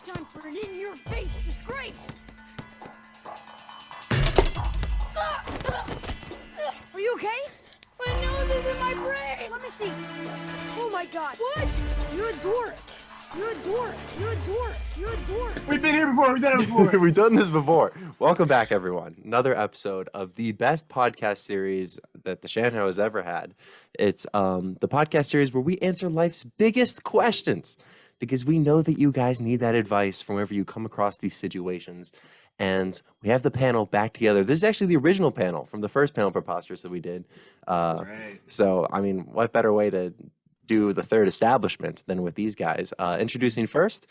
time for an in-your-face disgrace! Are you okay? My nose is in my brain! Let me see. Oh my god. What? You're a dork. You're a dork. You're a dork. You're a dork. We've been here before. We've done it before. We've done this before. Welcome back, everyone. Another episode of the best podcast series that the Shanon Show has ever had. It's the podcast series where we answer life's biggest questions because we know that you guys need that advice from whenever you come across these situations. And we have the panel back together. This is actually the original panel from the first Panel of Preposterous that we did. That's right. So, I mean, what better way to do the third establishment than with these guys? Introducing first,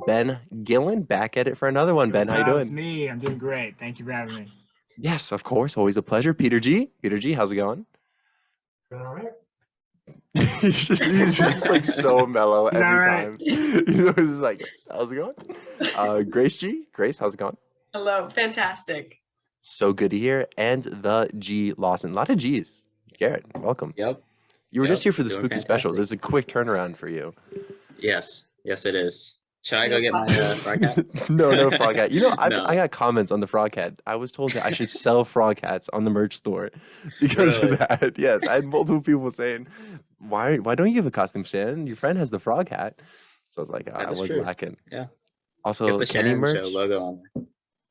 Ben Gillen, back at it for another one. Ben, how you doing? It's me. I'm doing great. Thank you for having me. Yes, of course. Always a pleasure. Peter G. Peter G, how's it going? All right. he's just like so mellow He's every all right. time. He's always like, how's it going? Grace G. Grace, how's it going? Hello, fantastic. So good to hear. And the G Lawson. A lot of G's. Garrett, welcome. Yep. You were Yep, just here for the doing spooky special. fantastic. This is a quick turnaround for you. Yes. Yes, it is. Should I go get my frog hat? No frog hat. You know, No. I got comments on the frog hat. I was told that I should sell frog hats on the merch store because Really? of that. Yes, I had multiple people saying, "Why don't you have a costume, Shannon? Your friend has the frog hat." So I was like, I That is was true. lacking. Yeah. Also, Get the Kenny Shanon merch. Show logo on there.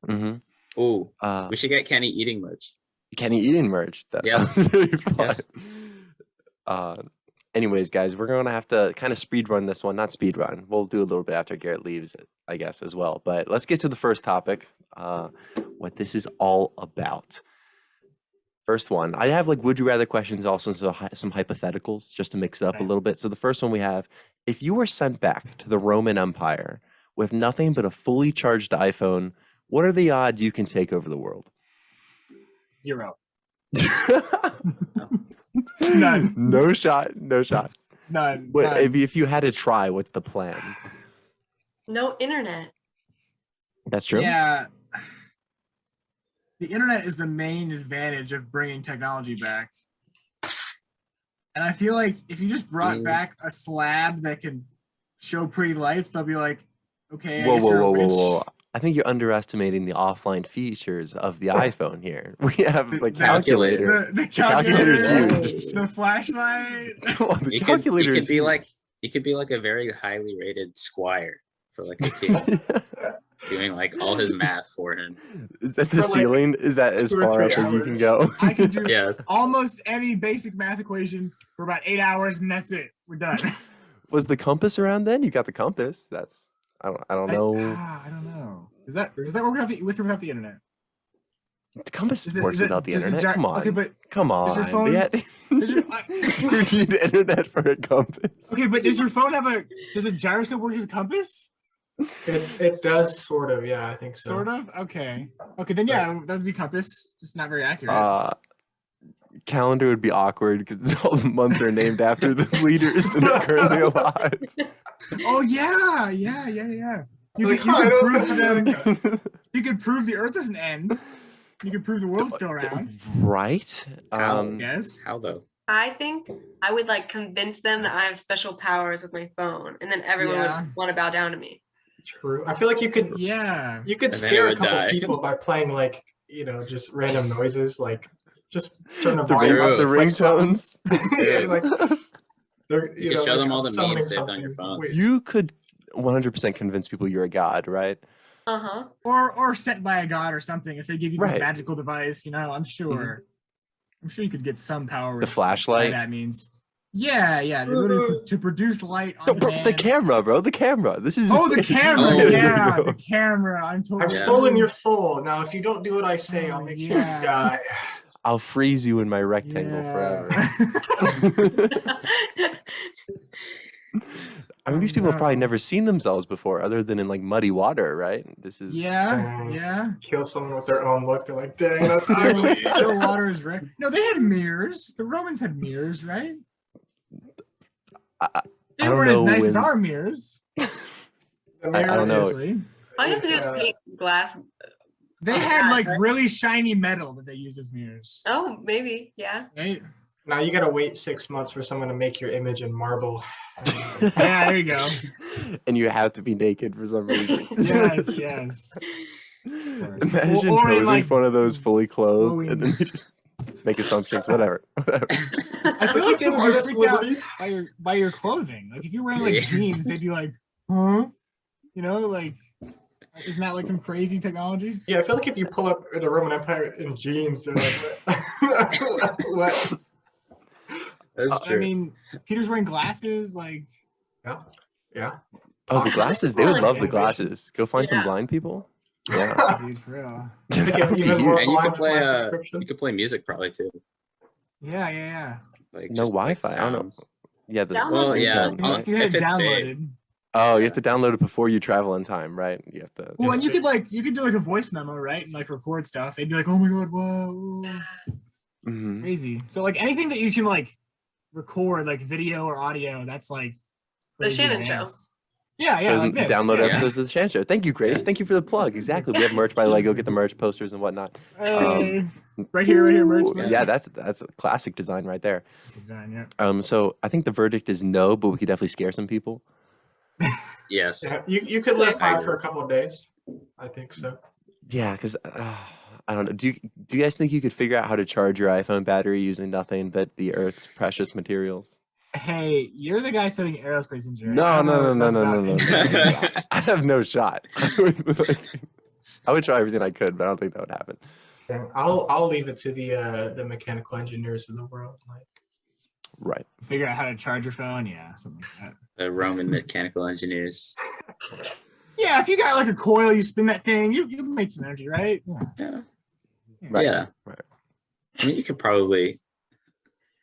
Mm-hmm. Ooh, Uh, we should get Kenny eating merch. Kenny eating merch. That Yes. was really fun. Yes. Anyways, guys, we're going to have to kind of speed run this one. Not speed run. We'll do a little bit after Garrett leaves, I guess, as well. But let's get to the first topic, what this is all about. First one, I have like would you rather questions, also some hypotheticals just to mix it up a Okay. little bit. So the first one we have, if you were sent back to the Roman Empire with nothing but a fully charged iPhone, what are the odds you can take over the world? 0. None. No shot. No shot. None. What, None. if you had to try, what's the plan? No internet. That's true. Yeah. The internet is the main advantage of bringing technology back. And I feel like if you just brought back a slab that can show pretty lights, they'll be like, okay, I Whoa, guess whoa, you're a whoa, whoa, witch. whoa! I think you're underestimating the offline features of the iPhone here. We have the The calculator. The calculator's calculator, huge. The flashlight. Come on, the He could calculator is be huge. like he could be like a very highly rated squire for like a kid doing like all his math for him. Is that the For, like, ceiling? Is that as 2 or far 3 up as you can hours. go? I can do Yes. almost any basic math equation for about 8 hours, and that's it. We're done. Was the compass around then? You got the compass. That's I don't know. I don't know. Does that work without the internet? The compass Is it- works is it- without the does the internet. gy- Come on. Okay, but Come does your on. phone- does your- Do you need internet for a compass? okay, but does your phone have does a gyroscope work as a compass? It does sort of, yeah, I think so. Sort of. Okay. Okay, then yeah, that'd be compass. Just not very accurate. Calendar would be awkward because all the months are named after the leaders that are currently alive. Oh yeah. You Like, could, you oh, I could know it's prove to gonna them. be like You could prove the Earth doesn't end. You could prove the world's still around. Right? How? Yes. How though? I think I would like convince them that I have special powers with my phone, and then everyone Yeah. would want to bow down to me. True. I feel like you could Yeah. you could And then it scare a would couple die. people by playing like, just random noises, like just turn the The, volume ring- up. the like something. ringtones. Yeah, like they're, You could show them all the summoning memes saved on your something. phone. Wait, You could 100% convince people you're a god, right? Uh-huh. Or sent by a god or something. If they give you this Right. magical device, I'm sure. I'm sure you could get some power. The with flashlight. that means. Yeah. The ability to produce light on No, bro, demand. the camera, bro. The camera. This is. Oh, the camera. Oh, yeah, bro. the camera. I'm totally. I've Yeah. stolen your soul. Now, if you don't do what I say, I'll Oh, make yeah. sure you die. I'll freeze you in my rectangle forever. I mean, these people have probably no. never seen themselves before, other than in like muddy water, right? This is. yeah. Kill someone with their own look. They're like, dang, that's ugly. Still water is right. No, they had mirrors. The Romans had mirrors, right? I They don't weren't as know nice as when- our mirrors. The I mirror don't know. Obviously. All you have to do is Yeah. paint glass. They Oh, had yeah, like right. really shiny metal that they used as mirrors. Oh, maybe, yeah. Right? Now you gotta wait 6 months for someone to make your image in marble. Yeah, there you go. And you have to be naked for some reason. Yes, yes. Imagine Or in, posing like, for one of those fully clothed, and then flowing- you just make assumptions. Whatever. I feel like they would be Artist freaked out liberty. by your clothing. Like if you're wearing like Yeah. jeans, they'd be like, huh? You know, like isn't that like some crazy technology? Yeah, I feel like if you pull up in the Roman Empire in jeans, they're like, what? That's true. I mean, Peter's wearing glasses, like Yeah. Oh, the glasses. They would love the Animation. glasses. Go find some Yeah. blind people. Yeah. dude, for real. They That get would be even huge. more and you blind could with my play prescription. you could play music probably too. Yeah. Like No just, like, Wi-Fi. I don't know. sounds. Yeah. The, Download Well, it. yeah. Yeah, if you had If it it's saved. downloaded. Oh, you Yeah. have to download it before you travel in time, right? You have to. Well, and you Yes. could do like a voice memo, right? And like record stuff. They'd be like, oh my god, whoa. Mhm. Crazy. So like anything that you can like record, like video or audio, that's like The crazy Shanon Show. advanced. Yeah, So like this. download yeah. episodes of the Shan Show. Thank you, Grace. Thank you for the plug. Exactly. We have merch by Lego. Get the merch posters and whatnot. Hey, right here, merch. Ooh, yeah, that's a classic design right there. Design, yeah. So I think the verdict is no, but we could definitely scare some people. Yes. Yeah, you could live I high agree. for a couple of days. I think so. Yeah, because I don't know. Do you guys think you could figure out how to charge your iPhone battery using nothing but the Earth's precious materials? Hey, you're the guy studying aerospace engineering. No, I don't know no. enough about engineering. I have no shot. I would try everything I could, but I don't think that would happen. Yeah, I'll leave it to the mechanical engineers of the world. Like, Right. Figure out how to charge your phone. Yeah, something like that. The Roman mechanical engineers. Yeah, if you got like a coil, you spin that thing, you make some energy, right? Yeah. Right. Yeah. Right. I mean, you could probably.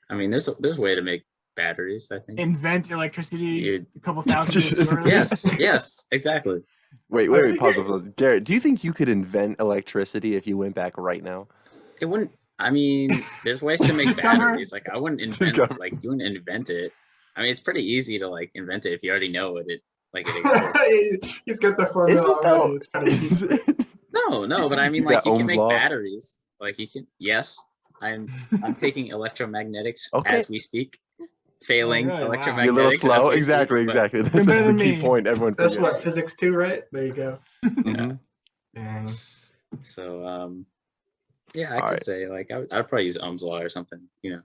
I mean, there's a way to make batteries. I think. Invent electricity You'd- a couple thousand years earlier. Yes, exactly. Wait, I wait, think pause. Garrett, do you think you could invent electricity if you went back right now? It wouldn't. I mean, there's ways to make Discover. batteries. Like I wouldn't Discover. invent. You wouldn't invent it. I mean, it's pretty easy to like invent it if you already know what it like it exists. he's got the formula Is it already. though? It's kind of easy. Is it? No, but I mean, You like got you can Ohm's make law? batteries. Like you can. Yes, I'm taking electromagnetics Okay. as we speak. Failing really? Wow. electromagnetics. You're a little as slow. we Exactly, speak, but- exactly. That's, Better that's the than key me. point. Everyone That's forgets. what physics 2, right? There you go. Mhm. Dang. So yeah, I All could right. say like I'd probably use Ohm's law or something. You know.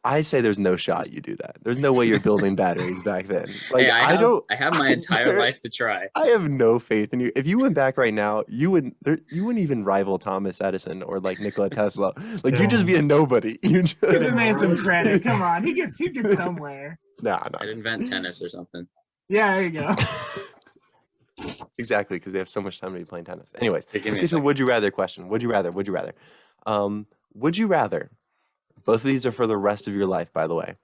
I say there's no shot you do that. There's no way you're building batteries back then. Like Hey, I don't. I have my entire Garrett, life to try. I have no faith in you. If you went back right now, you wouldn't even rival Thomas Edison or like Nikola Tesla. Like you'd just be a nobody. You just Give the man some Roast. credit. Come on, he gets somewhere. nah. I'd invent tennis or something. Yeah, there you go. Exactly, because they have so much time to be playing tennis. Anyways, Hey, give let's me a get to a second. would you rather question. Would you rather? Would you rather? Would you rather? Both of these are for the rest of your life, by the way.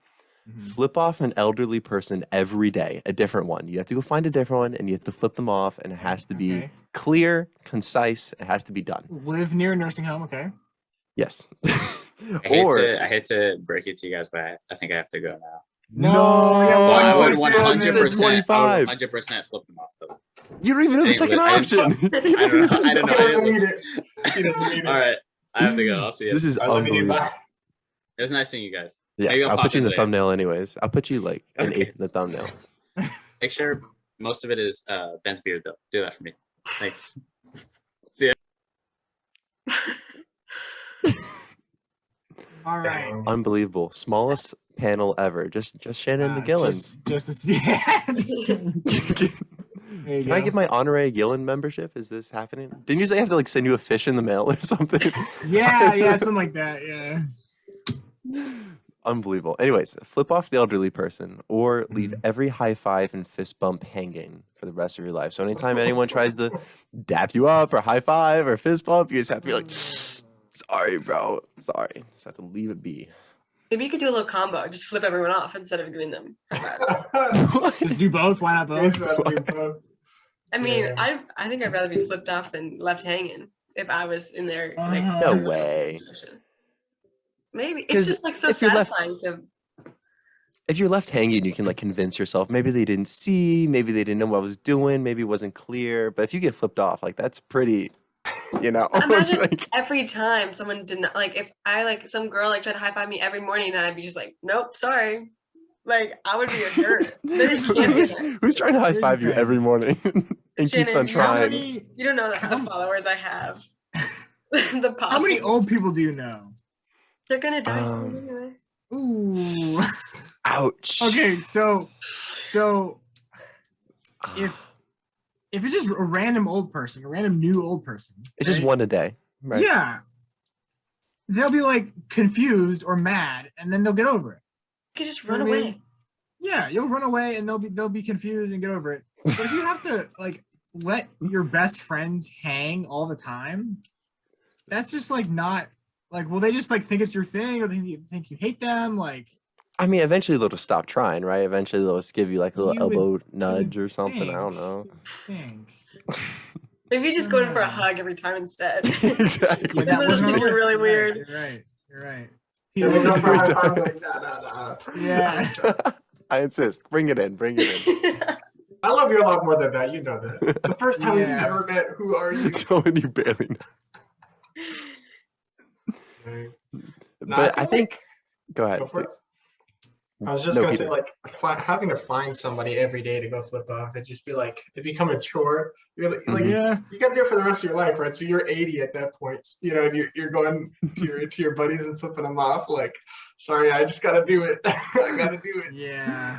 Flip off an elderly person every day, a different one. You have to go find a different one, and you have to flip them off, and it has to be Okay. clear, concise. It has to be done. Live near a nursing home, okay? Yes. I hate to break it to you guys, but I think I have to go now. No, yeah, Well, I would 100%. 100%. 25. 100% flip them off though. You don't even know the I second didn't- option. I don't know. I don't know. He doesn't need it. He doesn't need it. All right, I have to go. I'll see you. This is All right, let me do unbelievable. that. It was nice seeing you guys. Yes, Maybe I'll I'll pop put you in in the later. thumbnail anyways. I'll put you like an Okay. eighth in the thumbnail. Make sure most of it is Ben's beard though. Do that for me. Thanks. See ya. All right. Unbelievable. Smallest panel ever. Just Shannon the Gillens. Just to see. There you Can I go. get my honorary Gillen membership? Is this happening? Didn't you say I have to like send you a fish in the mail or something? Yeah, something like that. Yeah. Unbelievable. Anyways, flip off the elderly person or leave every high five and fist bump hanging for the rest of your life. So anytime anyone tries to dap you up or high five or fist bump, you just have to be like, sorry, bro. Sorry. Just have to leave it be. Maybe you could do a little combo. Just flip everyone off instead of giving them high fives. Just do both. Why not He's both? about to do both. I mean, Yeah. I think I'd rather be flipped off than left hanging if I was in their like No criminal way. situation. Maybe 'Cause it's just like so if you're left- satisfying to. If you're left hanging, you can like convince yourself maybe they didn't see, maybe they didn't know what I was doing, maybe it wasn't clear. But if you get flipped off, like that's pretty you know. Imagine Like, every time someone did not like if I like some girl like tried to high five me every morning, and I'd be just like, nope, sorry. Like I would be a jerk. Then it can't be that. who's trying to high five you Here's the every thing. morning and keeps on Shannon, How trying? many You don't know the How- followers I have. The how many possible. old people do you know? They're gonna die soon anyway. Ooh. Ouch. Okay, so if it's just a random old person, a random new old person, It's just right? one a day, right? Yeah, they'll be like confused or mad, and then they'll get over it. You could just You know run what I away. mean? Yeah, you'll run away, and they'll be confused and get over it. But if you have to like let your best friends hang all the time, that's just like not like. Will they just like think it's your thing, or they think you hate them? Like, I mean, eventually they'll just stop trying, right? Eventually they'll just give you like a little You would- elbow nudge or something. I think. don't know. think. Maybe you just go in for a Ah. hug every time instead. Exactly. Yeah, that This wasn't on is the list. really You're right, weird. You're right. You're right. Then we go for a high Yeah. five, like, nah. Yeah. I insist. Bring it in. Bring it in. I love you a lot more than that. You know that. The first time Yeah. we've ever met, who are you? So when you barely know. Okay. But I feel think. Go ahead. Go for it. I was just No, gonna Peter. say, like, having to find somebody every day to go flip off, it just be like, it become a chore. You're like, Mhm. Yeah. you got to do it for the rest of your life, right? So you're 80 at that point, you know, and you're going to your buddies and flipping them off, like, sorry, I just got to do it. I got to do it. Yeah.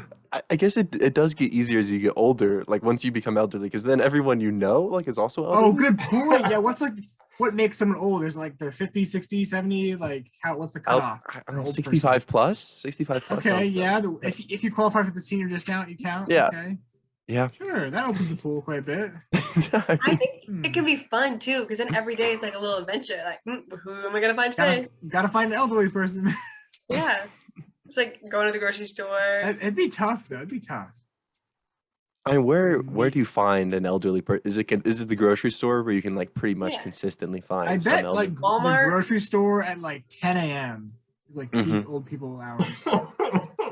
I guess it does get easier as you get older, like once you become elderly, because then everyone you know like is also elderly. Oh, good point. Yeah. What makes someone old? Is like they're 50, 60, 70? Like what's the cutoff? I for don't an know, old 65 plus? 65 plus. person? Okay. sounds good. Yeah. If you qualify for the senior discount, you count. Yeah. Okay. Yeah. Sure. That opens the pool quite a bit. I think Hmm. it can be fun too, because then every day it's like a little adventure. Like, who am I gonna find today? Gotta find an elderly person. Yeah. It's like going to the grocery store. It'd be tough though. It'd be tough. I mean, where do you find an elderly person? Is it the grocery store where you can like pretty much Yeah. consistently find I some bet elderly? like the Walmart. grocery store at like 10 a.m. is like peak Mhm. old people hours.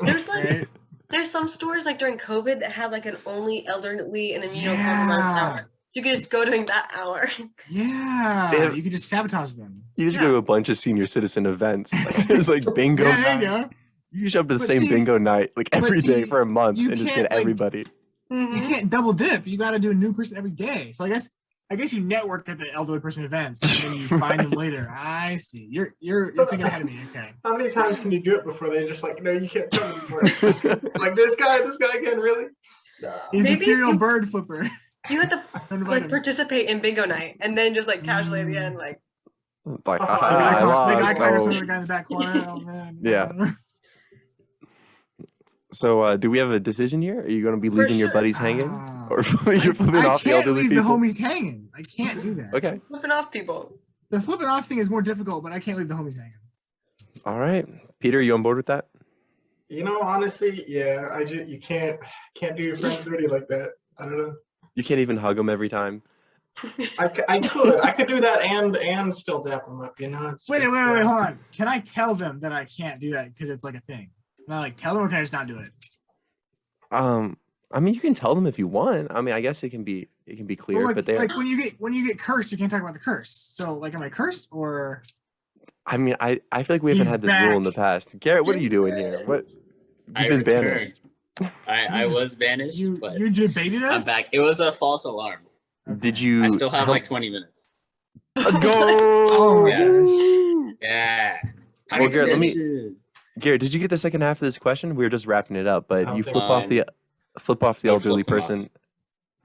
There's like Right? there's some stores like during COVID that had like an only elderly and immunocompromised Yeah. hour. So you could just go during that hour. Yeah. They have- You could just sabotage them. You just Yeah. go to a bunch of senior citizen events. Like, there's like bingo. Yeah, there you night. go. You show up to the But same see- bingo night like every day see, for a month you and just can't, get like, everybody. You Mhm. can't double dip. You got to do a new person every day. So I guess you network at the elderly person events and then you find them Right. later. I see. You're So- thinking ahead of me. Okay. How many times can you do it before they just like, no, you can't come anymore? Like this guy again, really? Nah. He's Maybe a serial you- bird flipper. You have to Don't invite like him. participate in bingo night and then just like casually at the end, like Like, Oh, haha, yeah, I Big eye lost. contact Oh. with the guy in the back corner. Oh man. Yeah. So, do we have a decision here? Are you going to be For leaving your sure. buddies hanging, Ah. or you're flipping I off the can't elderly leave people? the homies hanging. I can't do that. Okay. flipping off people. The flipping off thing is more difficult, but I can't leave the homies hanging. All right, Peter, you on board with that? You know, honestly, yeah, you can't do your friends dirty like that. I don't know. You can't even hug them every time. I could do that and still dap them up. You know. It's Wait, just, hold on. Can I tell them that I can't do that because it's like a thing? Can I like tell them, or can I just not do it? I mean, you can tell them if you want. I mean, I guess it can be clear, Well, but they. like when you get cursed, you can't talk about the curse. So like, am I cursed or? I mean, I feel like we haven't He's had this rule in the back. past. Garrett, what are you doing here? What? I You've been returned. banished. I was banished, You but debated us. I'm back. It was a false alarm. Did you? I still have help- like 20 minutes. Let's go! Oh my Yeah. gosh. Yeah. Well, Garrett, let me- Extension. Garrett, did you get the second half of this question? We were just wrapping it up, but I you don't flip off the I elderly flipped them off.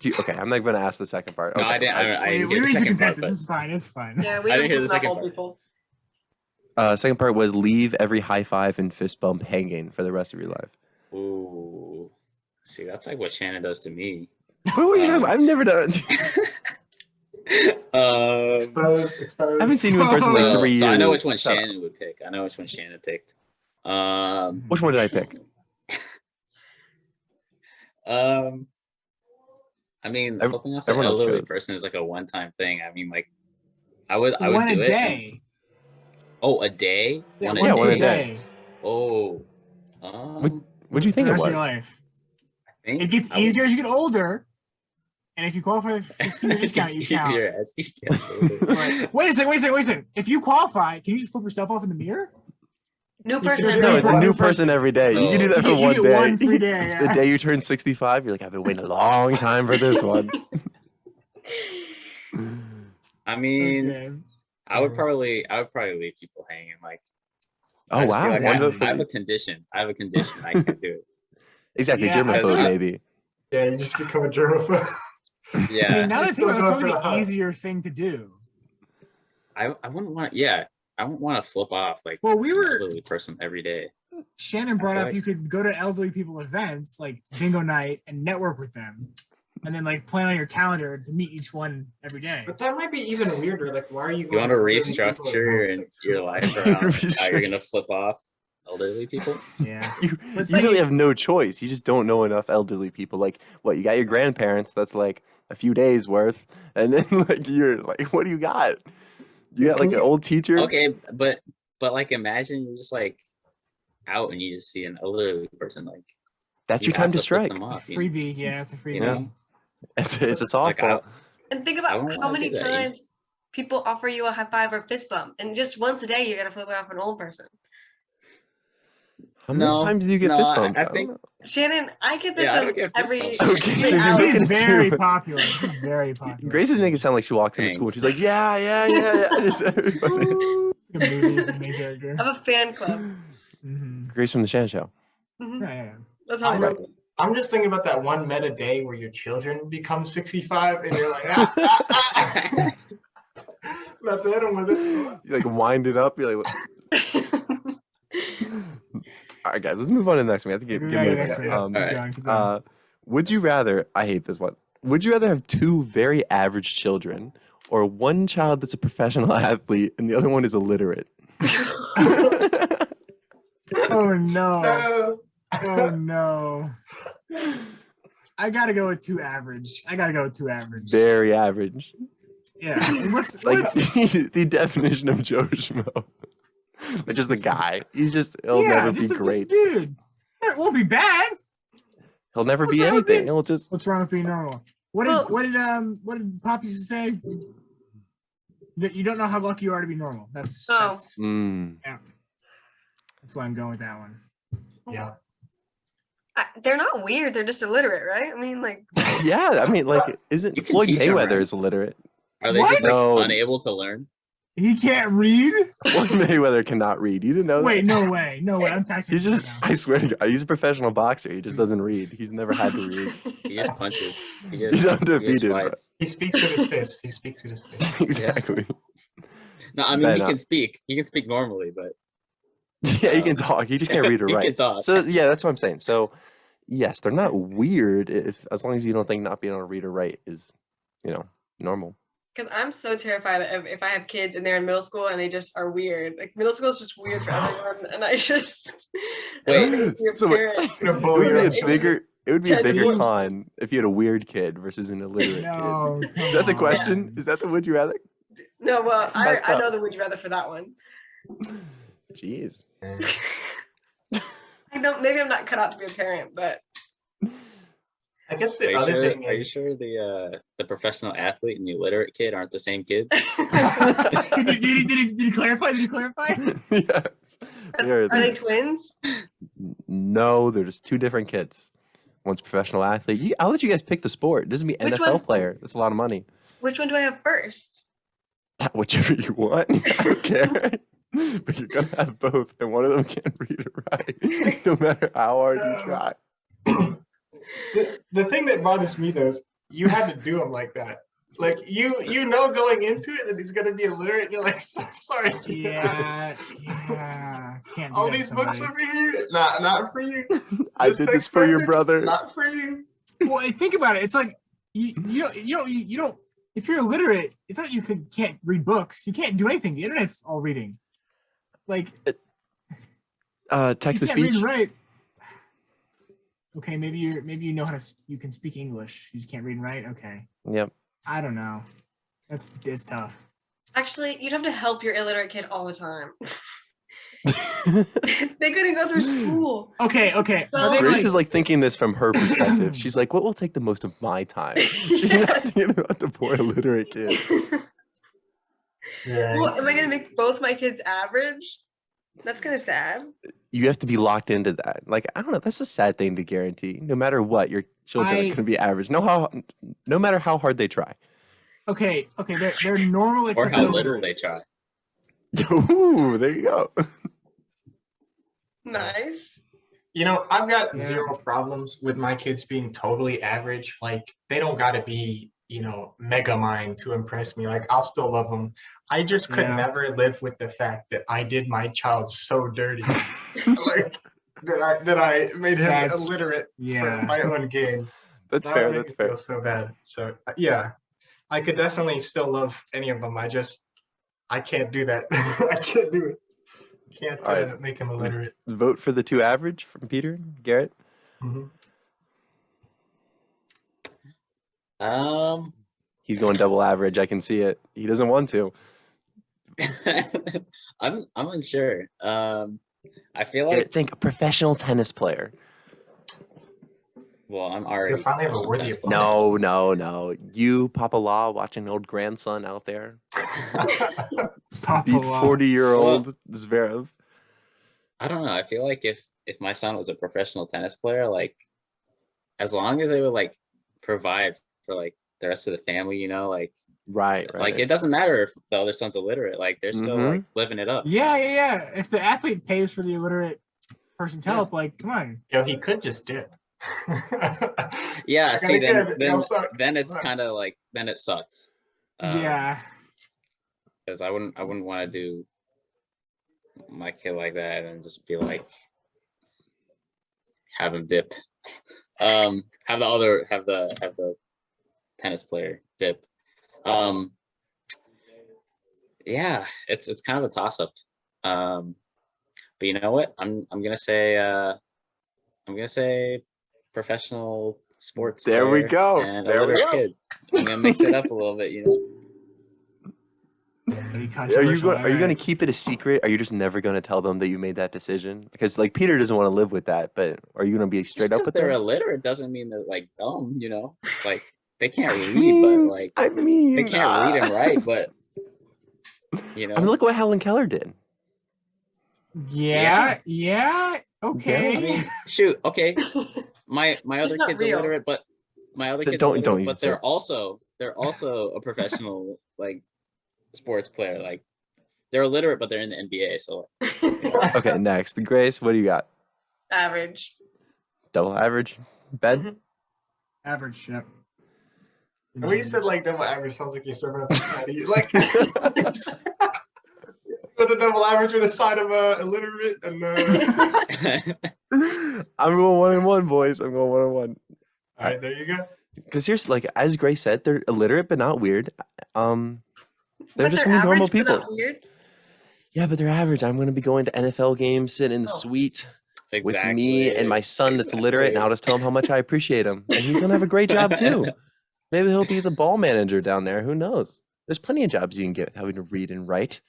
person. Okay, I'm not going to ask the second part. No, Okay, I didn't. I We didn't hear the reached a second part, consensus. but It's fine. It's fine. Yeah, we I don't didn't hear the flip off second old part. people. Second part was leave every high five and fist bump hanging for the rest of your life. ooh, see, that's like what Shannon does to me. What are you talking about? I've never done. exposed. I haven't seen you in person in like 3 years. So I know which one Shut up. Shannon would pick. I know which one Shannon picked. Which one did I pick? I mean, Ev- flipping off the everyone else elderly chose. person is like a one-time thing. I mean, like, I would One do a it. day. Oh, a day? Yeah, one one a a day. day. Oh, What'd you think the it rest was? of your life. I think It gets I would- easier as you get older. And if you qualify for the senior discount, you It's count. easier as you get older. Right. Wait a second. If you qualify, can you just flip yourself off in the mirror? New You person can- every No, day. it's a new person every day. You can do that You for get- you one get day. one free day, The yeah. day you turn 65, you're like, I've been waiting a long time for this one. I mean, Okay. I would probably leave people hanging. Like, Oh, I just be wow. like, One I vote for have you. a condition. I can't do it. Exactly. Yeah, I feel Germaphobe, like- maybe. Yeah, you just become a germaphobe. Yeah. I mean, now that I think about it, it's Still probably going for the the hug. easier thing to do. I wouldn't want. Yeah, I wouldn't want to flip off like Well, we an were- elderly person every day. Shannon brought feel up like- you could go to elderly people events like bingo night and network with them, and then like plan on your calendar to meet each one every day. But that might be even weirder. Like, why are you You going want to elderly people restructure events? and Like, your life around how you're gonna flip off elderly people. Yeah. You But really see- have no choice. You just don't know enough elderly people. Like, what, you got your grandparents, that's like a few days worth. And then, like, you're like, what do you got? You got, like, an old teacher? Okay, but like imagine you're just like out and you just see an elderly person like That's you your time have to flip strike. them off, you Freebie, yeah, it's a freebie. you know? It's a Like, softball. And think I about wouldn't how wanna many do that, times people offer you a high five or fist bump, and just once a day you're gonna flip it off an old person. How many No, times do you get no, fist I- bumped? I don't think- know. Shannon, I get this Yeah, I from don't get fist every. bumps. Okay, every you're hour. making She's very two. popular. She's very popular. Grace is making it sound like she walks into Dang. school and she's like, yeah. Just everybody. Like a movie, she's the main character. I have a fan club. Mm-hmm. Grace from the Shanon Show. Mhm. Yeah. That's how I Right. know. it. I'm just thinking about that one meta day where your children become 65 and you're like, that's it. I'm with it. You like wind it up. You're like, all right, guys, let's move on to the next one. We have to get Yeah, moving. next one. Um, Keep Alright. going, keep going. Would you rather? I hate this one. Would you rather have two very average children, or one child that's a professional athlete and the other one is illiterate? Oh no. No. Oh no. I gotta go with two average. Very average. Yeah. And what's Like what's the definition of Joe Schmo. Like just the guy. He'll yeah, never be just great. dude. It won't be bad. He'll never What's be wrong with anything. being- He'll just What's wrong with being normal? What did Pop used to say? That you don't know how lucky you are to be normal. That's Oh. that's why I'm going with that one. Yeah. They're not weird. They're just illiterate, right? I mean, like, yeah. I mean, like, isn't You can Floyd teach them, Mayweather right? is illiterate? Are they What? just like No. unable to learn? He can't read? Floyd Mayweather cannot read. You didn't know that? Wait, no way. I'm texting He's you just, now. I swear to God, he's a professional boxer. He just doesn't read. He's never had to read. He just punches. He He's just undefeated, bro. fights. He speaks with his fist. He speaks with his fist. Exactly. No, I mean Fair he enough. can speak. He can speak normally, but Yeah, he can talk. He just can't read or he write. can talk. So yeah, that's what I'm saying. So yes, they're not weird if as long as you don't think not being able to read or write is, normal. because I'm so terrified of if I have kids and they're in middle school and they just are weird. Like, middle school is just weird for everyone, and I just. I don't Wait, think it's your so what- parent. Gonna It bully would your be own a children. bigger it would be a 10 bigger years. con if you had a weird kid versus an illiterate No, kid. Is that the question? Is that the would you rather? No, well, That's I messed up. know the would you rather for that one. Jeez. I don't. Maybe I'm not cut out to be a parent, but I guess Are the you, other sure, thing are you is, sure the professional athlete and the illiterate kid aren't the same kid? did he clarify? Yes. are they twins? No, they're just two different kids. One's professional athlete. I'll let you guys pick the sport. It doesn't be Which NFL one? player. That's a lot of money. Which one do I have first? Whichever you want. I don't care. But you're gonna have both, and one of them can't read or write, no matter how hard you try. the thing that bothers me though is you had to do him like that. Like you know going into it that he's gonna be illiterate, and you're like, sorry. Yeah. Can't do All that to these books somebody. over here, not for you. I This did this text for your message, brother. Not for you. Well, think about it. It's like you don't. If you're illiterate, it's not you can't read books. You can't do anything. The internet's all reading. Like Text to you can't read speech. and write. Okay, maybe you know how to. You can speak English. You just can't read and write. Okay, Yep. I don't know. It's tough. Actually, you'd have to help your illiterate kid all the time. They couldn't go through school. Okay. Are they Grace is like thinking this from her perspective. She's like, what will take the most of my time? She's not thinking about the poor illiterate kid. Yeah. Well, am I gonna make both my kids average? That's kind of sad. You have to be locked into that. Like, I don't know. That's a sad thing to guarantee. No matter what, your children are going to be average. No matter how hard they try. Okay. They're normal. Or how little they try. Ooh, there you go. Nice. You know, I've got Yeah. zero problems with my kids being totally average. Like, they don't got to be, you know, mega mind to impress me. Like, I'll still love them. I just could Yeah. never live with the fact that I did my child so dirty, like that I made him illiterate for my own gain. That's That fair. would make That's me fair. feel so bad. So yeah, I could definitely still love any of them. I can't do that. I can't do it. Can't All right. make him illiterate. Vote for the two average from Peter, Garrett. Mhm. He's going double average. I can see it. He doesn't want to. I'm unsure. I feel Garrett, like think a professional tennis player. well, I'm already You'll finally have a professional worthy tennis opponent. No. You, Papa Law, watching old grandson out there. Papa Beat Law. 40-year-old Zverev. I don't know. I feel like if my son was a professional tennis player, like as long as they would like provide for like the rest of the family, you know, like Right. like it doesn't matter if the other son's illiterate, like they're still like living it up. Yeah. If the athlete pays for the illiterate person's help, like, come on. Yo, he could just dip. Yeah, I see, gotta get it. No, then it's sorry. kind of like then it sucks. Yeah. Because I wouldn't want to do my kid like that and just be like have him dip. Have the tennis player dip. Yeah, it's kind of a toss up. But you know what? I'm gonna say professional sports. There we player go. And There a we little go. kid. I'm gonna mix it up a little bit, you know. Are you going to keep it a secret? Are you just never going to tell them that you made that decision? Because like Peter doesn't want to live with that, but are you going to be straight up with they're them? illiterate doesn't mean they're like dumb, you know. Like they can't read, but like they can't read and write, but you know. I mean, look what Helen Keller did. Yeah. Okay. I mean, shoot. Okay, my other not kid's real. illiterate, but my other kid's Don't illiterate, even but say they're it. also a professional like sports player. Like they're illiterate, but they're in the NBA. So Okay, next. Grace, what do you got? Average. Double average? Bed? Average, yep. The way you said like double average sounds like you're serving up a patty. Like put a double average with a side of illiterate and I'm going 1-1, boys. I'm going 1-1. all right, there you go. Because here's like, as Grace said, they're illiterate but not weird. They're But just they're gonna be normal average, but people. not weird. Yeah, but they're average. I'm gonna be going to NFL games, sitting in the suite with me and my son that's illiterate, and I'll just tell him how much I appreciate him, and he's gonna have a great job too. Maybe he'll be the ball manager down there. Who knows? There's plenty of jobs you can get with having to read and write.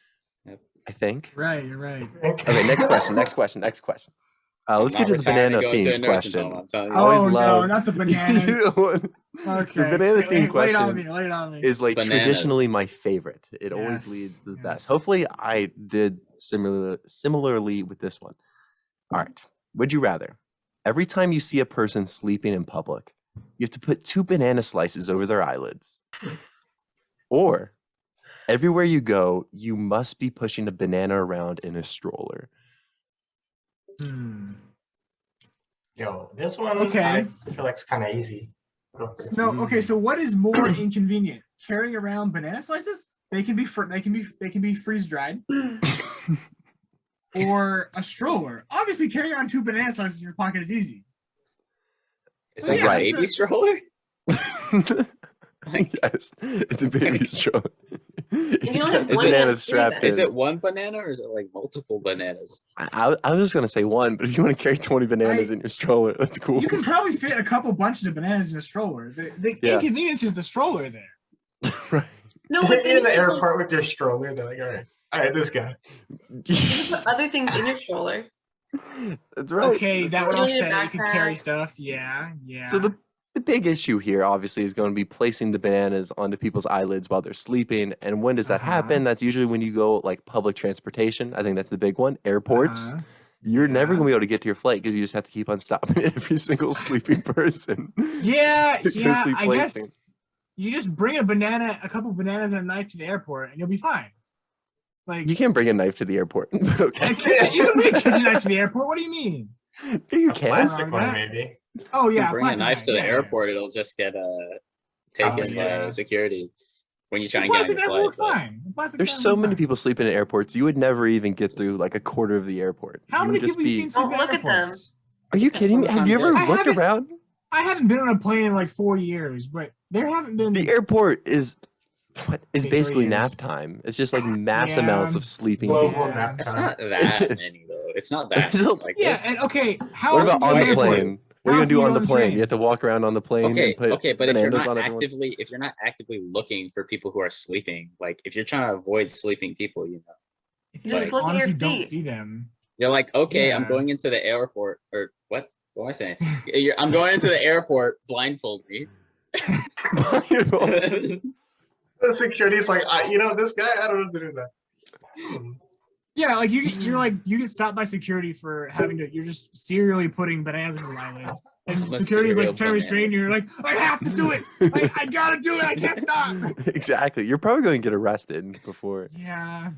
Yep. I think. Right, you're right. Okay, next question. Let's get to the banana themed question. Oh no, not the bananas. Okay. The banana themed Lay it on question me, lay it on me. is like Bananas. traditionally my favorite. It always Yes, leads to the yes. best. Hopefully I did similarly with this one. All right. Would you rather? Every time you see a person sleeping in public, you have to put 2 banana slices over their eyelids. Or everywhere you go, you must be pushing a banana around in a stroller. Yo, this one Okay. I feel like it's kind of easy. Go for it. No, okay, so what is more inconvenient? Carrying around banana slices? They can be freeze dried. Or a stroller. Obviously, carrying around 2 banana slices in your pocket is easy. Is that Yeah, a baby stroller? Yes, it's a baby stroller. you only have It's one, banana you have to do strapped that. in. Is it one banana or is it like multiple bananas? I was just gonna say 1, but if you want to carry 20 bananas in your stroller, that's cool. You can probably fit a couple bunches of bananas in a stroller. The Yeah. inconvenience is the stroller there. Right. No, but then in the you can airport with your stroller, they're like, all right, this guy. put other things in your stroller. That's right. Okay, that would Put it in your offset it. You can carry backpack. stuff. Yeah. So the big issue here, obviously, is going to be placing the bananas onto people's eyelids while they're sleeping. And when does that happen? That's usually when you go like public transportation. I think that's the big one. Airports. You're never Yeah. gonna be able to get to your flight because you just have to keep on stopping every single sleeping person. Yeah, They're yeah. constantly I guess placing. you just bring a couple bananas and a knife to the airport, and you'll be fine. Like You can't bring a knife to the airport. Okay. you can bring a kitchen knife to the airport. What do you mean? You A can. plastic one, that. maybe. Oh You yeah, bring a plastic knife to the yeah, airport, it'll just get taken yeah. by security when you try Yeah. and get on Plastic your knife work flight. fine. Plastic There's knife so work many fine. people sleeping in airports. You would never even get through like a quarter of the airport. How You many would just people you seen sleep Don't in look at them. airports? Are you kidding me? all the Have you time ever there. I looked haven't- around? I haven't been on a plane in like 4 years, but there haven't been. The airport is Okay, basically 3 nap years. time. It's just like mass Yeah. amounts of sleeping. Global people. Yeah. nap It's time. not that many though. It's not that There's a- many. Like Yeah, this. and okay, how What often about do on you the go to airport? plane? What are you How gonna do often on the plane? train? You have to walk around on the plane Okay, and put okay, but if you're bananas not on everyone's- actively looking for people who are sleeping, like if you're trying to avoid sleeping people, If you Just like, look at your honestly don't feet. see them. you're like, okay, I'm Yeah. going into the airport, or what? What am I saying? I'm going into the airport. Blindfold me. The security's like, this guy, I don't know to do that. Yeah, like you're like you get stopped by security for having to. You're just serially putting bananas in your eyelids, and I'm a security's serial like trying to restrain you. You're like, I have to do it. I gotta do it. I can't stop. Exactly. You're probably going to get arrested before. Yeah.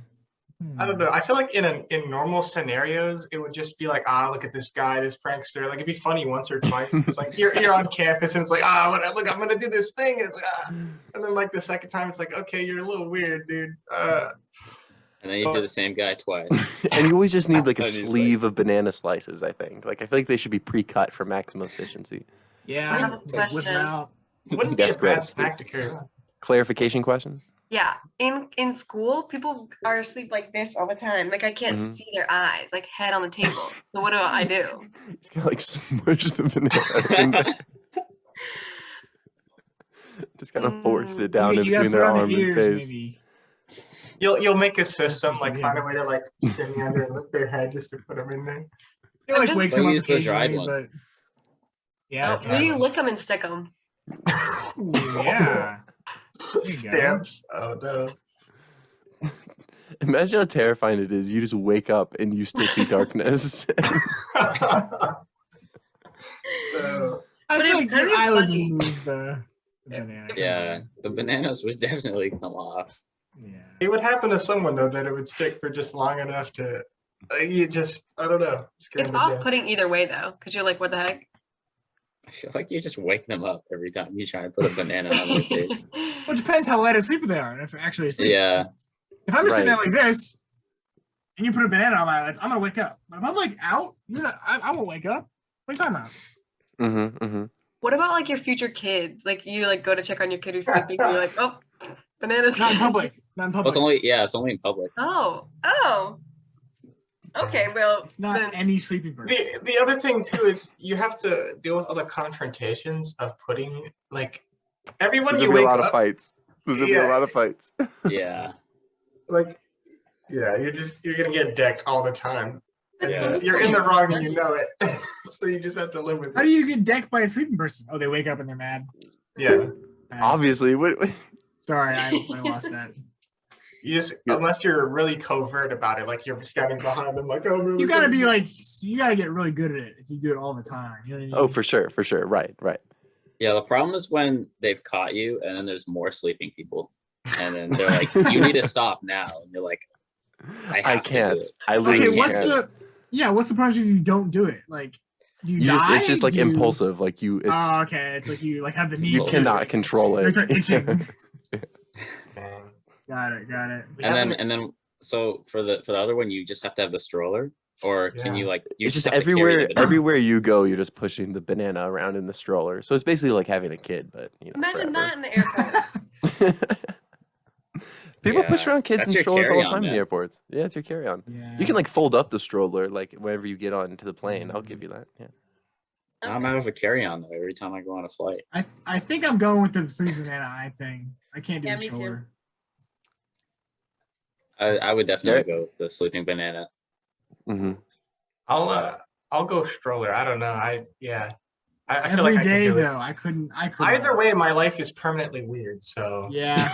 I don't know. I feel like in normal scenarios, it would just be like, look at this guy, this prankster. Like it'd be funny once or twice. It's like you're on campus and it's like, look, I'm gonna do this thing, and it's like, and then like the second time, it's like, okay, you're a little weird, dude. And then you do the same guy twice. And you always just need like a And he's like- sleeve of banana slices, I think. Like I feel like they should be pre-cut for maximum efficiency. Yeah. I have a it's like whip it question. out. Wouldn't be Yes, a go ahead. bad snack to carry around. Clarification question? Yeah, in school, people are asleep like this all the time. Like I can't Mhm. see their eyes, like head on the table. So what do I do? It's kind of like smush the banana in there. Just kind of force it down in You gotta between put their on the arm and ears, face. maybe. You'll make a system, Just like to find be- a way to like shimmy under and lift their head just to put them in there. It like just- wakes But them up use the dried occasionally, ones. but yeah, Okay. Maybe lick them and stick them. yeah. go. Stamps. Oh no. Imagine how terrifying it is. You just wake up and you still see darkness. So, I But feel it's like kind your of eyelids funny. remove the banana. Yeah, the bananas would definitely come off. Yeah. it would happen to someone though that it would stick for just long enough to. I don't know. Scare It's them to death. off-putting either way though, because you're like, what the heck? I feel like you just wake them up every time you try and put a banana on their face. Well, it depends how light of sleep they are, and if they're actually asleep. Yeah. If I'm just sitting there Right. like this, and you put a banana on my eyelids, I'm gonna wake up. But if I'm like out, I won't wake up. What are you talking about? Mm-hmm, mm-hmm. What about like your future kids? Like you like go to check on your kid who's sleeping, and you're like, oh, bananas. Not in public. Not in Well, public. it's only in public. Oh. Okay, well, It's not then- any sleeping person. The other thing too is you have to deal with all the confrontations of putting like everyone There's you gonna be a wake lot of up fights. There's gonna be a Yeah. lot of fights. Yeah. like yeah you're gonna get decked all the time. And Yeah. You're in the wrong and you know it. So you just have to live with How it. do you get decked by a sleeping person? Oh, they wake up and they're mad. Yeah. Nice. Obviously, what Sorry, I lost that. You just unless you're really covert about it, like you're standing behind them like, oh really You gotta be like, you gotta get really good at it if you do it all the time. You know what I mean? Oh, for sure. Right. Yeah, the problem is when they've caught you and then there's more sleeping people. And then they're like, you need to stop now. And you're like, I have to do can't. it. I literally Okay, what's can't. what's the problem if you don't do it? Like, do you, die? It's just like Do you- impulsive. Like you, it's Oh, okay. It's like you like have the need. you to- cannot control You it. start itching. Dang. Got it. And then so for the other one, you just have to have the stroller, or can Yeah. you like you It's just have to carry the banana? everywhere you go, you're just pushing the banana around in the stroller. So it's basically like having a kid, but you know, imagine forever. that in the airport. People push Yeah, around kids that's in your strollers all the carry-on, time in the man. airports. Yeah, it's your carry-on. Yeah. You can like fold up the stroller like whenever you get onto the plane. I'll give you that. Yeah. I'm out of a carry-on though every time I go on a flight. I think I'm going with the sleep banana eye thing. I can't do Yeah, the me too. stroller. I would definitely Garrett? go with the sleeping banana. Hmm. I'll go stroller. I don't know. I feel Every like I could day do it. though, I couldn't. Either way, my life is permanently weird. So Yeah.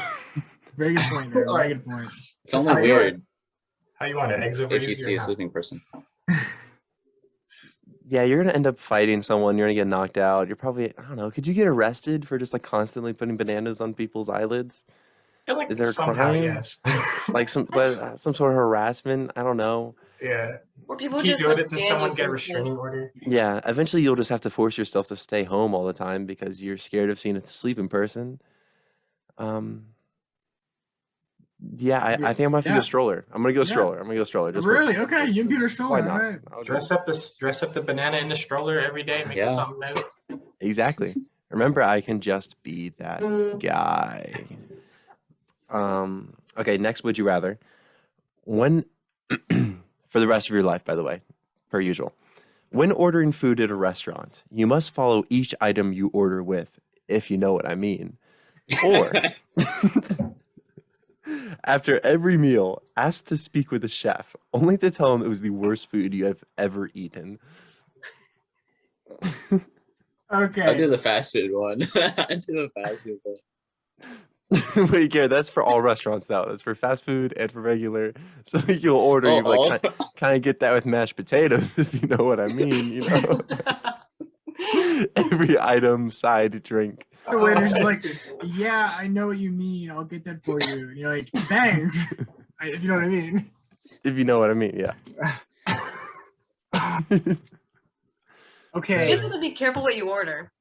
Very good point there. Very good point. It's Just only how you want weird how you want it? Eggs over if you easy see or a not? sleeping person. Yeah, you're gonna end up fighting someone. You're gonna get knocked out. You're probably, I don't know. Could you get arrested for just like constantly putting bananas on people's eyelids? I feel like Is there a somehow, crime? yes. Like some sort of harassment? I don't know. Yeah. Or people Keep just doing like it to ban someone you get a from restraining order. Yeah, eventually you'll just have to force yourself to stay home all the time because you're scared of seeing a sleeping person. Um, yeah, I think I'm gonna have to go Yeah. stroller. I'm gonna go Yeah. stroller. I'm gonna go stroller. Just for- Really? Okay, you can get a why stroller. not? All right. I'll go- Dress up the banana in the stroller every day, make Yeah. it something new. Exactly. Remember, I can just be that guy. Okay, next, would you rather? When, for the rest of your life, by the way, per usual. When ordering food at a restaurant, you must follow each item you order with, if you know what I mean. Or, after every meal, ask to speak with a chef, only to tell him it was the worst food you have ever eaten. Okay. I'll do the fast food one. I'll do the fast food one. Wait, Garrett, that's for all restaurants though. That's for fast food and for regular. So you'll order, Oh, you like kind of get that with mashed potatoes, if you know what I mean. You know, every item, side, drink. The waiter's just like, yeah, I know what you mean. I'll get that for you. And you're like, thanks. If you know what I mean. If you know what I mean, yeah. You Okay. just have to be careful what you order.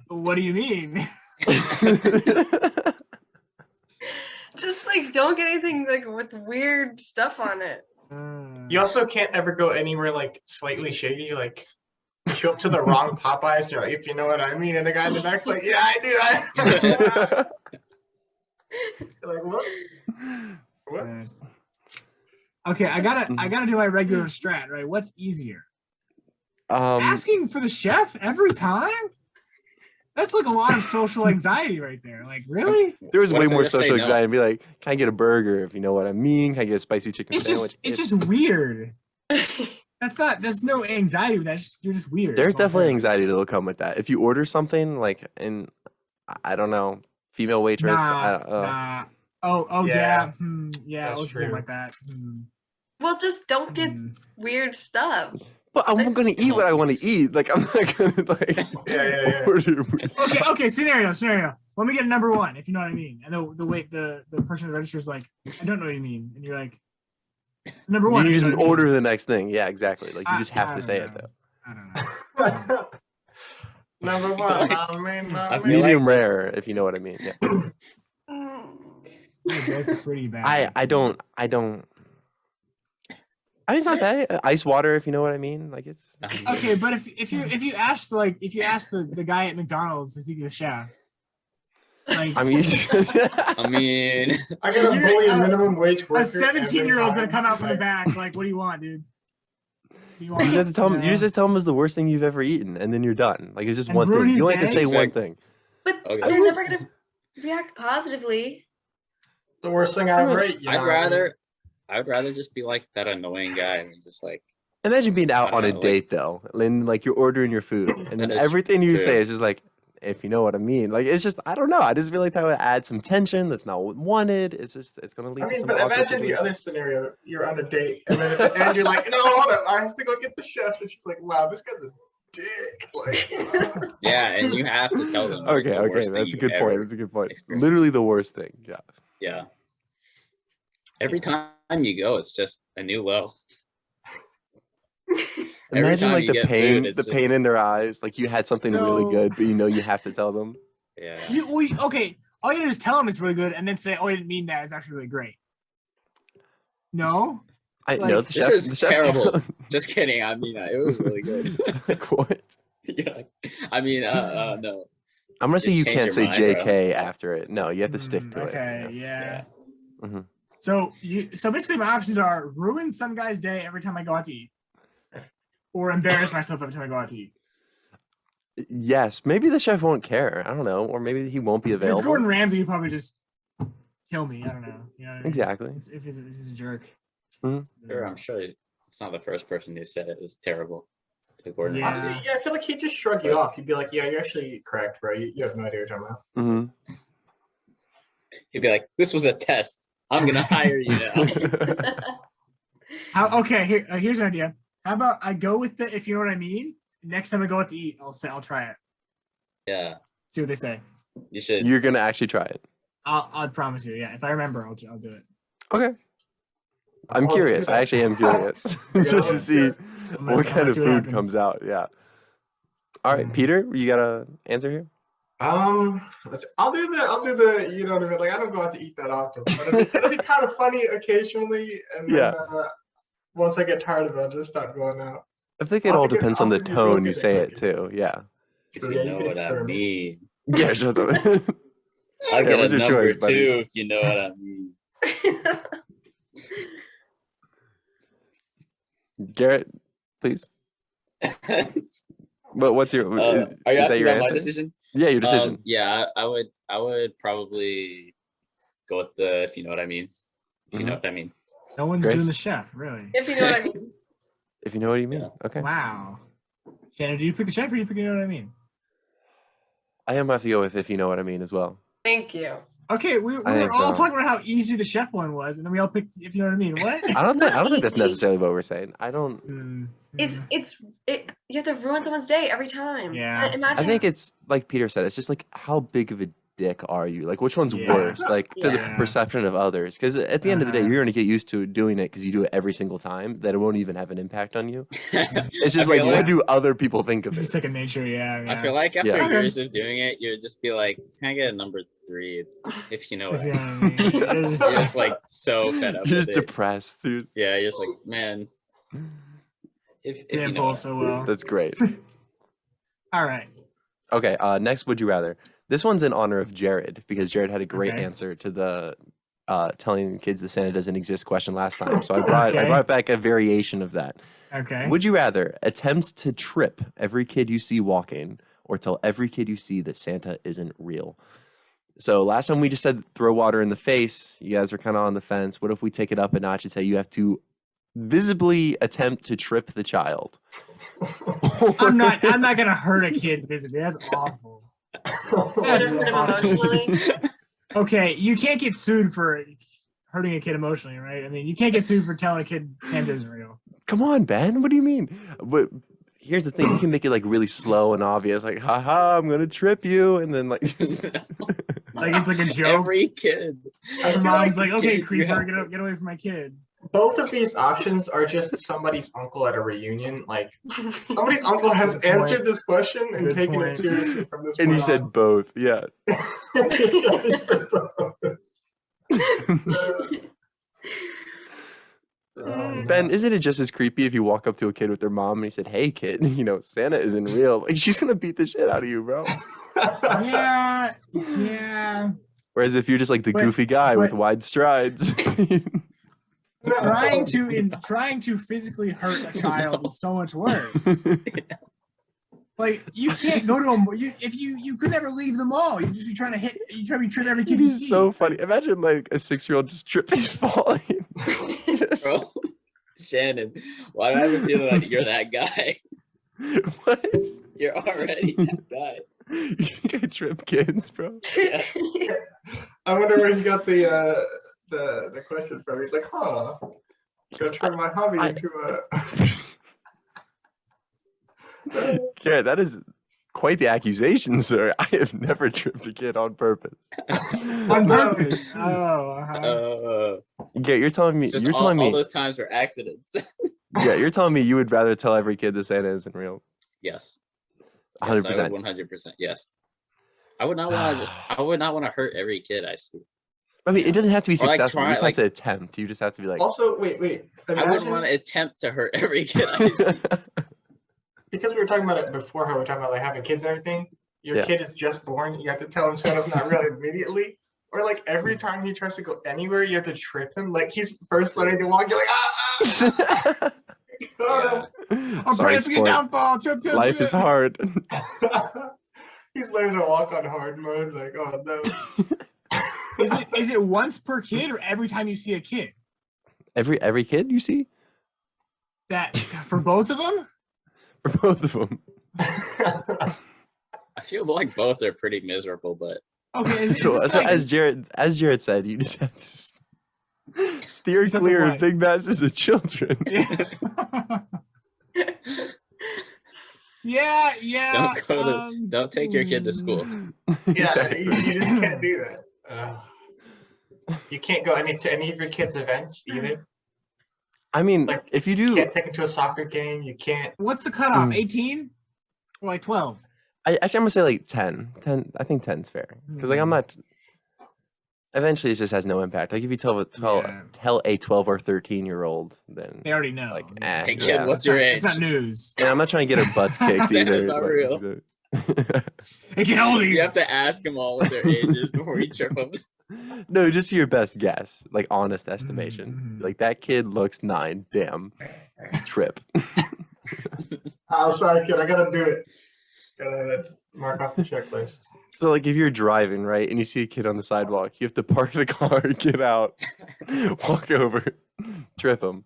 What do you mean? Just like don't get anything like with weird stuff on it. You also can't ever go anywhere like slightly shady, like you show up to the wrong Popeyes and you're like, if you know what I mean, and the guy in the back's like, yeah, I do. You're like, whoops. Okay, I gotta do my regular strat, right? What's easier? Asking for the chef every time? That's like a lot of social anxiety right there. Like, really? There was What way if they more just say social no? anxiety. Be like, can I get a burger? If you know what I mean. Can I get a spicy chicken It's sandwich? just weird. There's no anxiety with that. You're just weird. There's That's all definitely there is. anxiety that'll come with that. If you order something like, and I don't know, female waitress. Nah. Oh Yeah. yeah. That's I was thinking true. like that. Well, just don't get weird stuff. But I'm gonna eat what I want to eat. Like I'm not gonna like Yeah. order. With... Okay. Scenario. Let me get number one, if you know what I mean. And the person at the register is like, I don't know what you mean, and you're like, number one. You if just know what I mean. order the next thing. Yeah, exactly. Like you just have I to don't say know. it though. I don't know. Number one. I feel Medium like rare, if you know what I mean. Yeah. They're both pretty bad. I don't. I mean, it's not bad. Ice water, if you know what I mean. Like it's. Okay, but if you ask the guy at McDonald's to speak to the chef, like I mean. I mean, I gotta bully a minimum wage worker. a 17-year-old's gonna every come out from the time. back, like, what do you want, dude? What do you You just have to tell him. know? You just have to tell him it's the worst thing you've ever eaten, and then you're done. Like it's just And one ruin thing. his You only have to day? say one Exact- thing. But Okay. they're never gonna react positively. The worst thing I ever ate. you know what I mean? I'd rather just be like that annoying guy and just like, Imagine being out I on don't a know, date though, and like you're ordering your food, and then That is everything you say true. is just like, if you know what I mean. Like it's just, I don't know. I just feel like that would add some tension that's not wanted. It's just, it's gonna lead I to mean, some but awkward imagine the situations. other scenario. You're on a date, and then at the end, you're like, no, hold up. I have to go get the chef. And she's like, wow, this guy's a dick. Like, yeah, and you have to tell them. it's Okay, the worst thing that's a you've good point. ever That's a good point. experienced. Literally the worst thing. Yeah. Yeah. Every time you go, it's just a new low. Every Imagine time like you the get pain, food, it's the just- pain in their eyes. Like you had something really So- good, but you know you have to tell them. Yeah. Okay, all you do is tell them it's really good, and then say, "Oh, I didn't mean that. It's actually really great." No. I Like- know This the This chef. is the chef terrible. Just kidding. I mean, it was really good. like what? Yeah. I mean, no. I'm gonna say Just you change can't your say mind, bro. JK after it. No, you have to stick to Okay, it. yeah. Mhm. So basically, my options are ruin some guy's day every time I go out to eat, or embarrass myself every time I go out to eat. Yes, maybe the chef won't care. I don't know, or maybe he won't be If it's available. Gordon Ramsay, he probably just kill me. I don't know. You know what I mean? Exactly. If he's a jerk. Sure, I'm sure it's not the first person who said it was terrible to Gordon. Yeah. Honestly, yeah, I feel like he'd just shrug you off. He'd be like, "Yeah, you're actually correct, bro. You have no idea what you're talking about." Mm-hmm. He'd be like, "This was a test. I'm gonna hire you now." Okay, here's an idea. How about I go with the if you know what I mean? Next time I go out to eat, I'll try it. Yeah, See what they say. you should. You're gonna actually try it. I'll promise you. Yeah, if I remember, I'll do it. Okay. I'm I'll curious. do I that. actually am curious. Just to see what kind of see what food happens. comes out. Yeah. All right, Peter, you got an answer here? I'll do the you know what I mean. Like I don't go out to eat that often, but it'll be kind of funny occasionally, and then once I get tired of it, I'll just stop going out. I think it I'll all have to get- depends I'll on the have to be real tone you good at say it cooking. too. Yeah. If So, you yeah, you know can what I experiment. mean. Yeah, shut up. I'll get what's a your number choice, buddy? 2 if you know what I mean. Garrett, please. But what's your? Are you is that asking your about my answer? decision? Yeah, your decision. Yeah, I would probably go with the if you know what I mean. If you know what I mean. No one's Grace? doing the chef, really. If you know what I mean. If you know what you mean. Yeah. Okay. Wow. Shannon, do you pick the chef or you pick you know what I mean? I am have to go with if you know what I mean as well. Thank you. Okay, we I were think all so. talking about how easy the chef one was, and then we all picked if you know what I mean. What? I don't think that's necessarily what we're saying. I don't. You have to ruin someone's day every time. Yeah. Imagine. I think it's like Peter said. It's just like how big of a dick are you? Like which one's Yeah. worse? Like to the Yeah. perception of others. Because at the end of the day, Uh-huh. you're gonna get used to doing it because you do it every single time. That it won't even have an impact on you. It's just I like feel what do other people think of It's it? second nature, yeah. I feel like after Yeah. years of doing it, you'd just be like, "Can I get a number 3?" If you know what If I you mean. know what I mean. It's You're just- just like so fed up You're with just it. depressed, dude. Yeah, you're just like, man. If you know Example what so well. That's great. All right. Okay, next, would you rather? This one's in honor of Jared because Jared had a great Okay. answer to the telling kids the Santa doesn't exist question last time. So I Okay. brought back a variation of that. Okay. Would you rather attempt to trip every kid you see walking or tell every kid you see that Santa isn't real? So last time we just said throw water in the face. You guys were kind of on the fence. What if we take it up a notch and say you have to visibly attempt to trip the child? I'm not gonna hurt a kid physically. That's awful. That's Hurt him awful. emotionally. Okay, you can't get sued for hurting a kid emotionally, right? I mean, you can't get sued for telling a kid Santa isn't real. Come on, Ben. What do you mean? But here's the thing: you can make it like really slow and obvious, like "haha, I'm gonna trip you," and then like Like it's like a joke. Every kid. I The feel mom's like like, "Okay, kid, you creeper, have- get away from my kid." both of these options are just somebody's uncle at a reunion. Like somebody's uncle has Good point. answered this question and Good taken point. it seriously from this and he point said on. both. Yeah. He said both. Ben, isn't it just as creepy if you walk up to a kid with their mom and he said, "Hey, kid, you know Santa isn't real"? Like she's gonna beat the shit out of you, bro. Yeah. Whereas if you're just like the But- goofy guy with but- wide strides, Trying to physically hurt a child is so much worse. Like you can't go to a you could never leave the mall. You just be trying to trip every kid it'd you be see. so funny. Imagine like a 6-year-old just tripping, falling. Bro. Shannon, why do I have a feeling like you're that guy? What? You're already that guy. You think I trip kids, bro? Yeah. I wonder where he got the question from. He's like, huh. Gonna turn my hobby into a Yeah, that is quite the accusation, sir. I have never tripped a kid on purpose. On purpose. Oh. Yeah, you're telling me. It's just You're telling all me. those times were accidents. Yeah, you're telling me you would rather tell every kid that Santa isn't real. Yes. 100%. 100%. Yes. I would not want to hurt every kid I see. I mean, it doesn't have to be Or, like, successful. try, You just like- have to attempt. You just have to be like. Also, wait. I wouldn't Imagine, want to attempt to hurt every kid I see. because we were talking about it before, how we were talking about like having kids and everything. Your Yeah. kid is just born. You have to tell him Santa's not real immediately. Or like every time he tries to go anywhere, you have to trip him. Like he's first learning to walk, you're like, ah! Yeah. I'm Sorry, praying for your sport. downfall. Trip. Life is hard. He's learning to walk on hard mode. Like, oh no. Is it once per kid or every time you see a kid? Every kid you see? That for both of them? For both of them. I feel like both are pretty miserable, but Okay. So as Jared said, you just have to steer Just have to clear what? of big masses of children. Yeah. don't take your kid to school. Yeah, you just can't do that. You can't go to any of your kids' events either. I mean, Like, if you You do, can't take them to a soccer game. You can't. What's the cutoff? 18 or like 12? I'm gonna say like 10. I think 10 is fair because like I'm not. Eventually, it just has no impact. Like if you tell a 12 or 13-year-old, then They already know. like, Hey kid, yeah. what's your age? It's not news. And I'm not trying to get her butts kicked That either. is not real. Hey, kid, how old are You you? have to ask them all what their age is before you trip them. No, just your best guess, like honest estimation. Mhm. Like that kid looks 9. Damn, trip. Oh, sorry, kid. I gotta do it. Gotta mark off the checklist. So like if you're driving, right, and you see a kid on the sidewalk, you have to park the car, get out, walk over, trip him.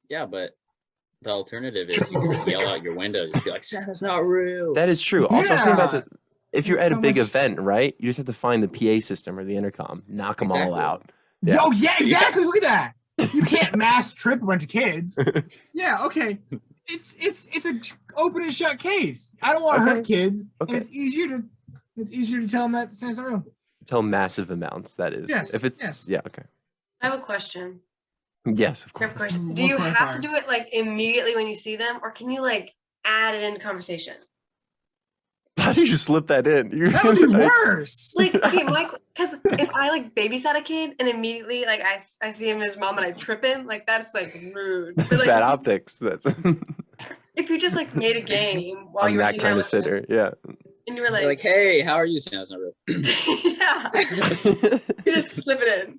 Yeah, but the alternative is you can just yell out your window, just be like, Santa's not real. That is true. Also, I was thinking about Yeah. this. If you're It's at a so big much- event, right, you just have to find the PA system or the intercom, knock them all Exactly. out. Oh, yeah, exactly. Look at that. You can't mass trip a bunch of kids. Yeah, okay. It's a open and shut case. I don't want to hurt kids. Okay. And it's easier to tell them that Santa's not real. Tell massive amounts. That is. Yes, If it's yes. yeah. Okay. I have a question. Yes, of Quick course. question. Do More you have to clarifiers. do it like immediately when you see them, or can you like add it into conversation? How do you slip that in? That would be worse. Like, okay, because if I like babysat a kid and immediately like I see him as mom and I trip him, like that's like rude. But, That's like, bad if you- optics. That's If you just like made a game while I'm you were that hanging kind out of with them, sitter. Yeah. and you were They're like, hey, how are you? Santa's not real. yeah, you just slip it in.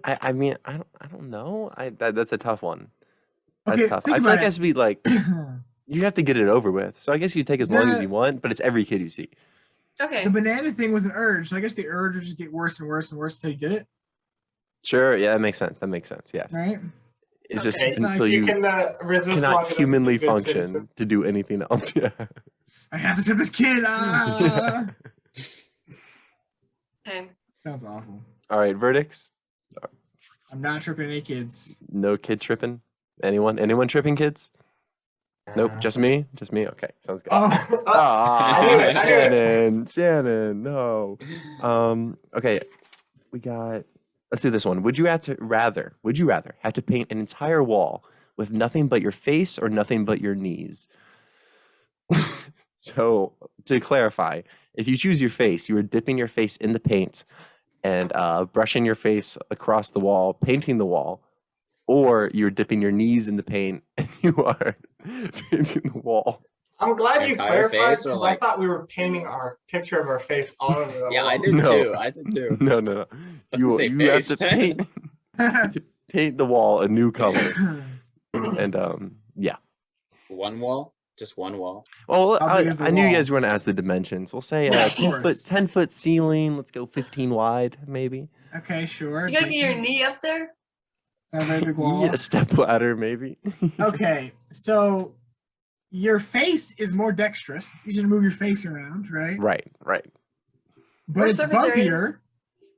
I mean, I don't know. That's a tough one. That's Okay, tough. think I feel about like it it. has to be like you have to get it over with. So I guess you take as long as The- you want, but it's every kid you see. Okay. The banana thing was an urge, so I guess the urge would just get worse and worse and worse until you get it, Sure. Yeah, that makes sense. Yes. right? It's just Okay. It's not until If you you can resist long cannot enough to be a humanly good function citizen. to do anything else. Yeah. I have to trip this kid. Ah. Okay. Sounds awful. All right. Verdicts. I'm not tripping any kids. No kid tripping. Anyone tripping kids? Nope. Just me. Okay. Sounds good. Oh, Ah, I knew it. Shannon, no. Okay, let's do this one. Would you rather have to paint an entire wall with nothing but your face or nothing but your knees? So, to clarify, if you choose your face, you are dipping your face in the paint and brushing your face across the wall, painting the wall, or you're dipping your knees in the paint and you are painting the wall. I'm glad you Entire clarified face or, because like- I thought we were painting our picture of our face all over the Yeah, wall. I did No. too. I did too. No. I was You gonna say have to face. paint the wall a new color. And yeah. One wall, just one wall. Well, How big is the I knew you wall? guys were gonna ask the dimensions. We'll say Yeah, of 10 course. foot ceiling. Let's go 15 wide, maybe. okay, sure. You gotta get your decent. knee up there. Not a very big wall. Yeah, a step ladder, maybe. Okay, so your face is more dexterous. It's easier to move your face around, right? Right. But More it's surface area. bumpier.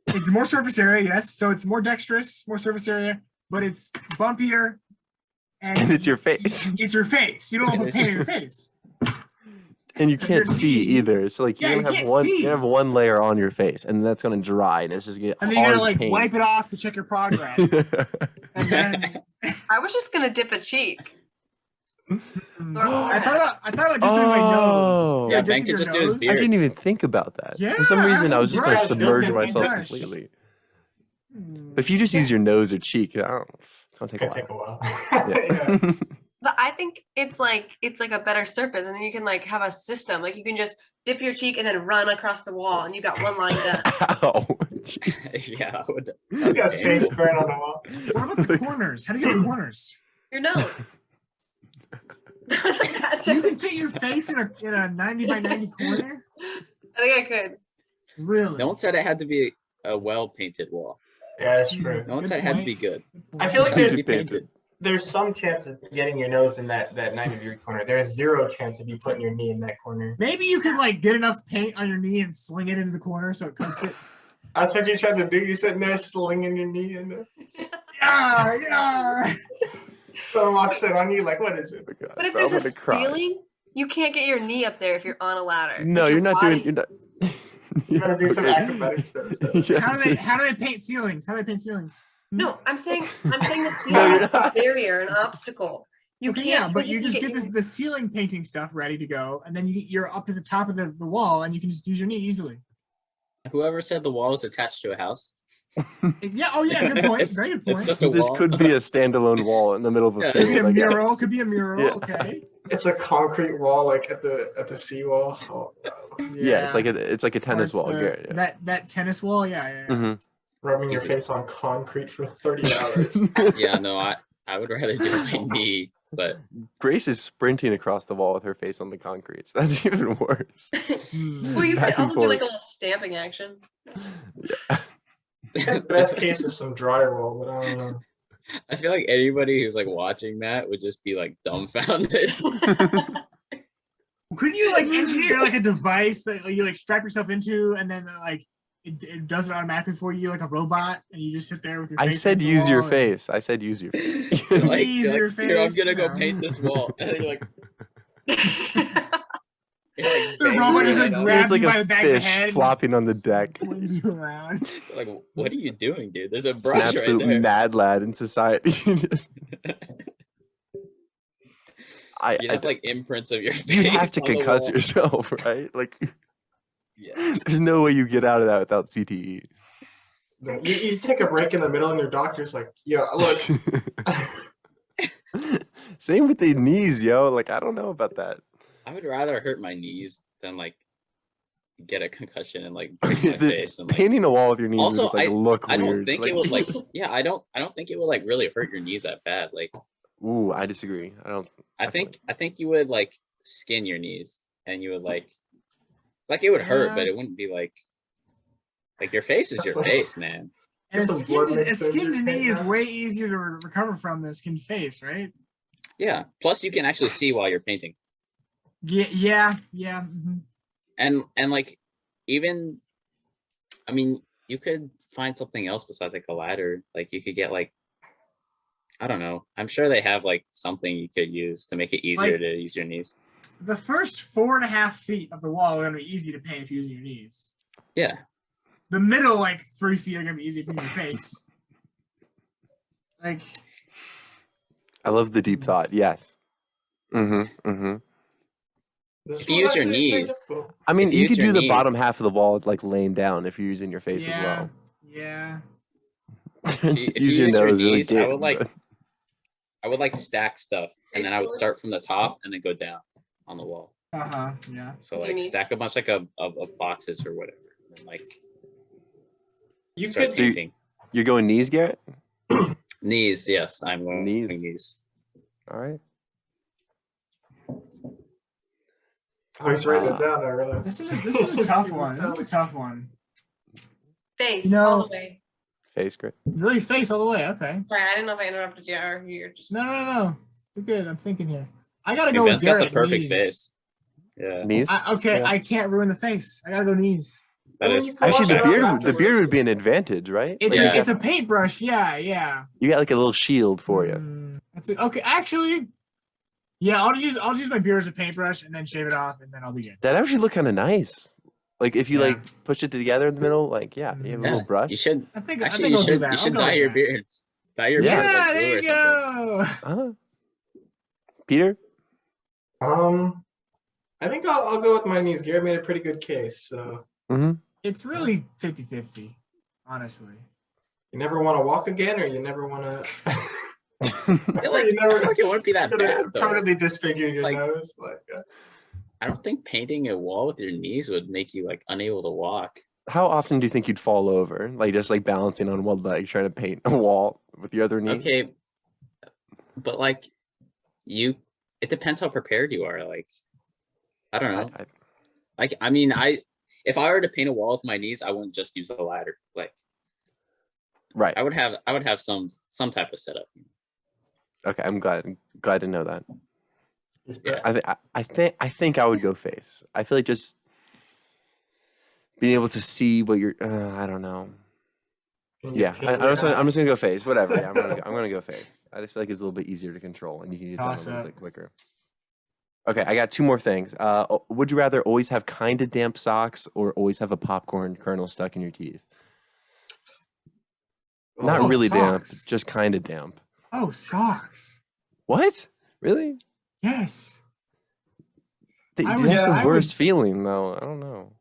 It's more surface area, yes. So it's more dexterous, more surface area, but it's bumpier. And it's your face. It's your face. You don't have It to is paint your your face. And you Your can't see knee. either. So like Yeah, you're you gonna have can't one see. you're gonna have one layer on your face, and that's gonna dry, and it's just gonna get And then you hard gotta like paint. wipe it off to check your progress. And then I was just gonna dip a cheek. I thought like just doing my Oh. nose. Yeah, Just Ben with could your just do his nose. I beard. didn't even think about that. For some Yeah, reason, I was just gonna brush, submerge built-in myself brush. completely. But if you just use your nose or cheek, I don't, it's gonna take Could a take while. a while. Yeah. Yeah. But I think it's like a better surface, and then you can like have a system. Like you can just dip your cheek and then run across the wall, and you got one line done. Ow. Jeez. Yeah, I would. You got face burn on the wall. What about the corners? How do you get the corners? Your nose. Was like that You can different? fit your face in a 90 by 90 corner? I think I could. Really? No one said it had to be a well-painted wall. Yeah, that's true. No one Good said it had to point. be good. I feel like It has to there's be painted. there's some chance of getting your nose in that 90-degree corner. There is zero chance of you putting your knee in that corner. Maybe you could like get enough paint on your knee and sling it into the corner so it comes sit. That's what you're trying to do. You're sitting there slinging your knee in there. Yeah. Someone walks in on you like, what is it? Oh, God, But if I'm there's a gonna cry. ceiling, you can't get your knee up there if you're on a ladder. No, Like, you're your not body- doing. You're not. You gotta do some Okay. acrobatic stuff. Yes. How do they paint ceilings? How do they paint ceilings? No, I'm saying the No, ceiling you're is a not. barrier, an obstacle. You Okay, can't. yeah, but you physically just get your- the ceiling painting stuff ready to go, and then you're up to the top of the wall, and you can just use your knee easily. Whoever said the wall is attached to a house? Yeah. Oh, yeah. Good point. It's- Very good point. It's just a This wall. could be a standalone wall in the middle of a Yeah. Could be field. a like that. mural. Could be a mural. Yeah. Okay. It's a concrete wall, like at the seawall. Oh, no. Yeah, it's like a Or tennis it's wall. the- Garrett, yeah. That tennis wall. Yeah. Mhm. Rubbing your Is it- face on concrete for 30 hours. Yeah, no, I would rather do my knee, but Grace is sprinting across the wall with her face on the concrete. So that's even worse. Hmm. Well, you Back could and also do like a forth. little stamping action. Best case is some drywall, but I don't know. I feel like anybody who's like watching that would just be like dumbfounded. Couldn't you like engineer like a device that you like strap yourself into, and then like it does it automatically for you, like a robot, and you just sit there with your I face said against the use your wall and- face. I said use your face. Like, Use you're your like, here, I'm face, gonna go no. paint this wall. And then you're like, you're like The banging robot your just like head on- grabs There's like you by a the back of the fish head, and flopping on the deck. swings you around. Like, what are you doing, dude? There's a brush An right absolute there. mad lad in society. Just- You'd have like imprints of your face. you have to on the concuss wall. yourself, right? Like, Yeah. there's no way you get out of that without CTE. No, you take a break in the middle and your doctor's like, yeah, look. Same with the knees, yo. Like, I don't know about that. I would rather hurt my knees than like get a concussion and like break my The face. And like, painting a wall with your knees Also, would just like look I weird. don't think it would like. Yeah, I don't think it would like really hurt your knees that bad. Like, Ooh, I disagree. I don't. I think you would like skin your knees and you would like it would hurt, Yeah. but it wouldn't be like your face is your face, man. And a Some blood skinned, mixed in your knee is face. way easier to recover from than a skinned face, right? Yeah. Plus, you can actually see while you're painting, Yeah. Mhm. and like even, I mean, you could find something else besides like a ladder. Like you could get like, I don't know. I'm sure they have like something you could use to make it easier Like- to use your knees. The first 4.5 feet of the wall are gonna be easy to paint if you're using your knees. Yeah. The middle, like 3 feet, are gonna be easy if you're using your face. Like, I love the deep thought. Yes. Mm-hmm. This If you one use your actually is knees- pretty I mean, If you you use could your do the bottom knees- half of the wall like laying down if you're using your face yeah. If you use your use your nose really knees, I good, would like but- I would like stack stuff, and then I would start from the top and then go down on the wall. Yeah. So Your like knees. stack a bunch like of boxes or whatever, and then like You start could So you- painting. You're going knees, Garrett? Knees, yes, I'm going Knees. knees. All right. I was writing it down. I realized This is a tough one. This is a tough one. Face No. all the way. Face grip. Really face all the way. Okay. Sorry, I didn't know if I interrupted you or you're just. No. You're good. I'm thinking here. I gotta Hey, go with Ben's got the Garrett. perfect knees. face. Yeah, Knees. Okay, Yeah. I can't ruin the face. I gotta go knees. that Well, is you can Actually, the wash it beard. off The beard would be an advantage, right? It's Yeah. it's a paintbrush. Yeah. You got like a little shield for you. That's it. Okay, actually, yeah. I'll just use my beard as a paintbrush and then shave it off, and then I'll be good. That actually look kind of nice. Like if you Yeah. like push it together in the middle, like yeah, you have a Yeah, little brush. you should I think actually I think you I'll do should that. you I'll should go dye with your that. beard. Dye your Yeah. beard with, like there blue you or something. go. Peter. I think I'll go with my knees. Garrett made a pretty good case. So Mm-hmm. It's really 50-50, honestly. you never want to walk again, or you never want to. I feel like, You never- I feel like it wouldn't be that bad though. Permanently disfigure your Like- nose. Like, I don't think painting a wall with your knees would make you like unable to walk. How often do you think you'd fall over, like just like balancing on one leg, trying to paint a wall with the other knee? Okay, but like it depends how prepared you are. Like I don't know. I- Like I mean, if I were to paint a wall with my knees, I wouldn't just use a ladder. Like, Right. I would have some type of setup. Okay, I'm glad to know that. He's Yeah. bad. I think I would go face. I feel like just being able to see what you're. I don't know. Can you Yeah, paint I'm your just gonna ass? go face. Whatever. Yeah, I'm gonna go face. I just feel like it's a little bit easier to control, and you can get it done a Toss little up. bit quicker. Okay, I got two more things. Would you rather always have kind of damp socks or always have a popcorn kernel stuck in your teeth? Not Oh, really damp, socks. just kind of damp. Oh, socks. What? Really? Yes. That's would- the I worst would- feeling, though. I don't know.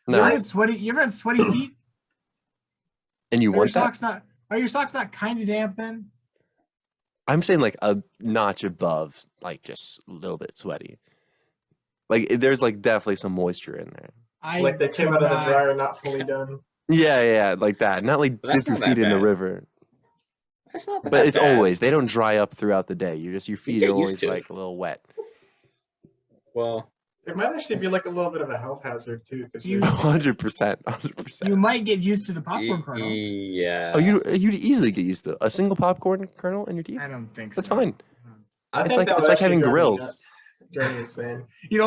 You ever No, had sweaty? You ever had sweaty feet? and you Are your want that? socks not? Are your socks not kind of damp then? I'm saying like a notch above, like just a little bit sweaty. Like there's like definitely some moisture in there. Like they came could out of the not- dryer, not fully done. Yeah, like that. Not like But that's dip your not that feet in the bad. river. That's not that But it's bad. always they don't dry up throughout the day. Your feet get are always used to it. like a little wet. Well, It might actually be like a little bit of a health hazard too. 'Cause You- you're- 100%. You might get used to the popcorn y- kernel. yeah. Oh, you'd easily get used to a single popcorn kernel in your teeth. I don't think That's so. fine. I It's think like- that it's would like actually having drive me grills. nuts. Drive me insane. You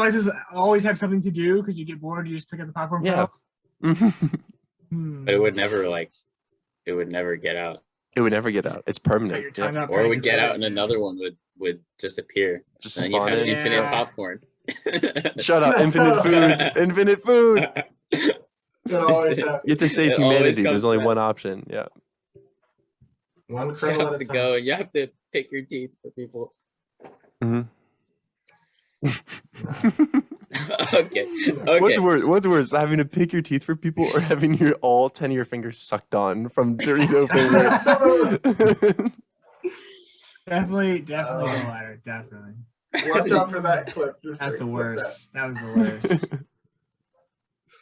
always have something to do because you get bored. You just pick up the popcorn Yeah. kernel. But it would never get out. It would never get out. It's Put your permanent. tongue Yeah. out Or there it and would get rid out of and it. another one would just appear. Just And then you spawn have in. infinite Yeah. popcorn. Shut up! Infinite food. Infinite food. It always happens. You have to save It always humanity. comes There's only back. one option. Yeah. One You kernel have at to a time. go and you have to pick your teeth for people. Mhm. Okay. What's worse, having to pick your teeth for people or having your all 10 of your fingers sucked on from Dorito fingers? Definitely the latter. Definitely. Watch out for that clip. Just That's the clip worst. That was the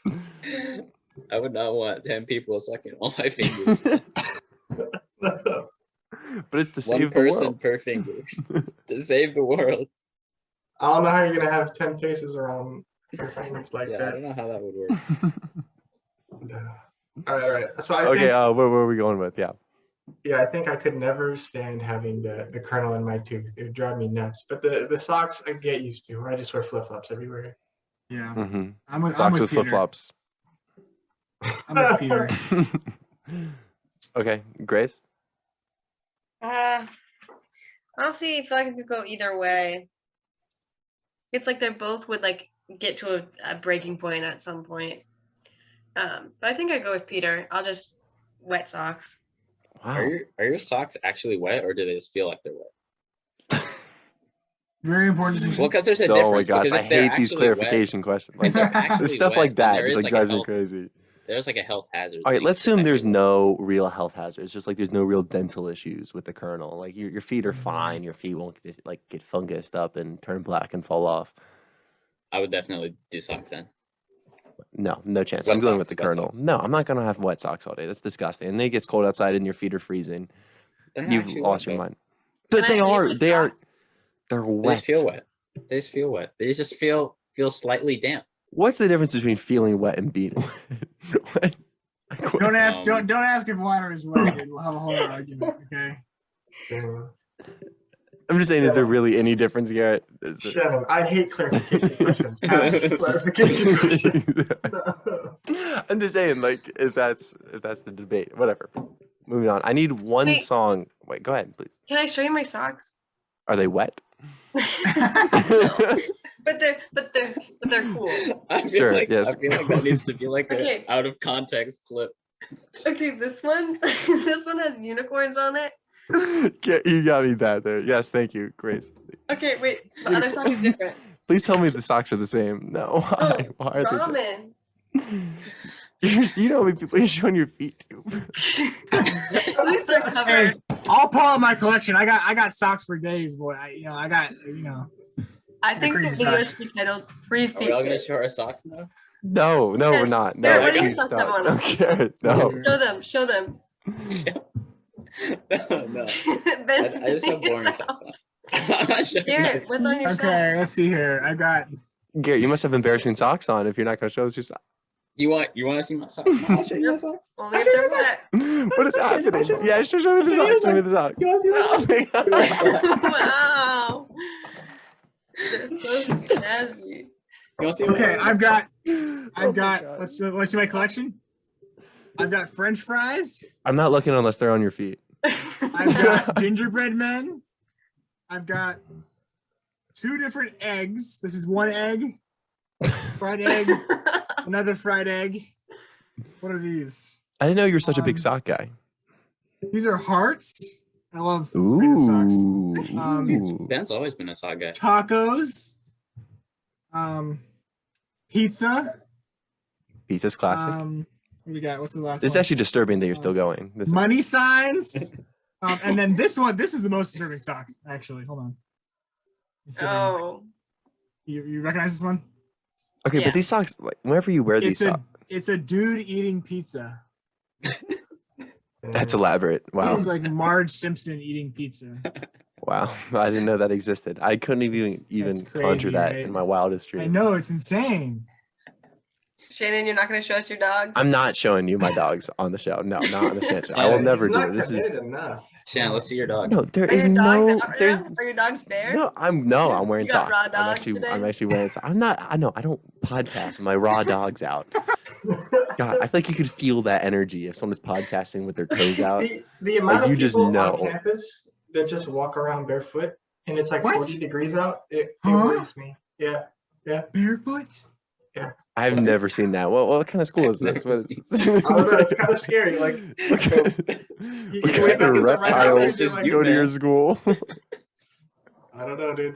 worst. I would not want 10 people sucking all my fingers. that. But it's to One save the person world. per finger to save the world. I don't know how you're gonna have 10 faces around your fingers like Yeah, I that. don't know how that would work. All right. So I Okay, think, where are we going with? Yeah. I think I could never stand having the kernel in my tooth. It would drive me nuts. But the socks I get used to. I just wear flip flops everywhere. Yeah. Mm-hmm. I'm with Socks with Peter. flip flops. I'm with Peter. Okay, Grace? Honestly, I feel like it could go either way. It's like they both would like get to a breaking point at some point. But I think I go with Peter. I'll just wet socks. Wow. Are your socks actually wet or do they just feel like they're wet? Very important decision. Well, because there's a Oh my difference. gosh, because I if they're hate these actually wet- clarification questions. if they're Like, actually it's stuff wet, like then that there just is like like a drives me health- crazy. There's like a health hazard. All right, that let's you assume can there's affect. no real health hazards. Just like there's no real dental issues with the kernel. Like your feet are fine. Your feet won't get fungused up and turn black and fall off. I would definitely do socks then. No chance. Wet I'm going with socks, the wet kernel. socks. No, I'm not gonna have wet socks all day. That's disgusting. And it gets cold outside and your feet are freezing. They're not You've actually lost wet, your though. mind. But Can I they leave are. my They are. socks? They're They wet. just feel wet. They just feel wet. They just feel slightly damp. What's the difference between feeling wet and being wet? Don't ask. Um, Don't ask if water is wet. Dude. We'll have a whole other argument. Okay. I'm just saying, is there really any difference, Garrett? Is there- Shannon, I hate clarification questions. Ask clarification questions. I'm just saying, like, if that's the debate, whatever. Moving on. I need one Wait. song. Wait, go ahead, please. Can I show you my socks? Are they wet? But they're cool. I feel Sure, like yes. I feel like that needs to be like Okay. an out of context clip. Okay, this one this one has unicorns on it. You got me bad there. Yes, thank you, Grace. Okay, wait, the other sock is different. Please tell me the socks are the same. No, why? Oh, Why are they? ramen. You know how many people you're showing your feet to. At least they're Hey, covered. I'll pull out my collection. I got socks for days, boy. I think the crazy video socks. should be titled Free Are we all gonna Feet. show our socks now? No, we're not. No, Garrett, what do you please socks stop. have on No, them? Garrett, no. Show them. No. Ben's I just have taking boring it socks out. on. I'm not showing my Garrett, socks. what's on your Okay, let's see here. I got. Garrett, you must have embarrassing socks on if you're not going to show us your socks. You want to see my socks? I'll show you my socks. Only if they're wet. What is happening? Yeah, show me the socks. Show me the socks. You want to see Oh my God. Wow. That's so snazzy. You want to see? Okay, I've got. Oh my God. Let's see my collection. I've got French fries. I'm not looking unless they're on your feet. I've got gingerbread men. I've got 2 different eggs. This is one egg, fried egg, another fried egg. What are these? I didn't know you were such a big sock guy. These are hearts. I love random socks. Ooh. Ben's always been a sock guy. Tacos. Pizza. Pizza's classic. What do we got? What's the last It's one? actually disturbing that you're still going. This Money signs. And then this one. This is the most disturbing sock. Actually, hold on. Oh. You recognize this one? Okay, Yeah. but these socks, like, whenever you wear these socks, It's a dude eating pizza. that's elaborate. Wow. It's like Marge Simpson eating pizza. Wow. I didn't know that existed. I couldn't That's even crazy, conjure that right? in my wildest dreams. I know, it's insane. Shannon, you're not going to show us your dogs? I'm not showing you my dogs on the show. No, not on the Shan Show. I will It's never It's do not it. This is committed enough. Shannon, let's see your dog. no. There Are is your no. dogs out right There's now? Are your dogs bare? no. I'm wearing You got socks. raw I'm dogs actually today? wearing socks. I'm not. I know. I don't podcast with my raw dogs out. God, I feel like you could feel that energy if someone's podcasting with their toes out. The amount you of just people know. on campus that just walk around barefoot and it's like What? 40 degrees out, it Huh? worries me. Yeah. Barefoot? I've never seen that. What kind of school is this? What is I don't know. It's kind of scary. Like, what kind you what wake kind up of in the right house, reptiles you're like, go to your school? I don't know, dude.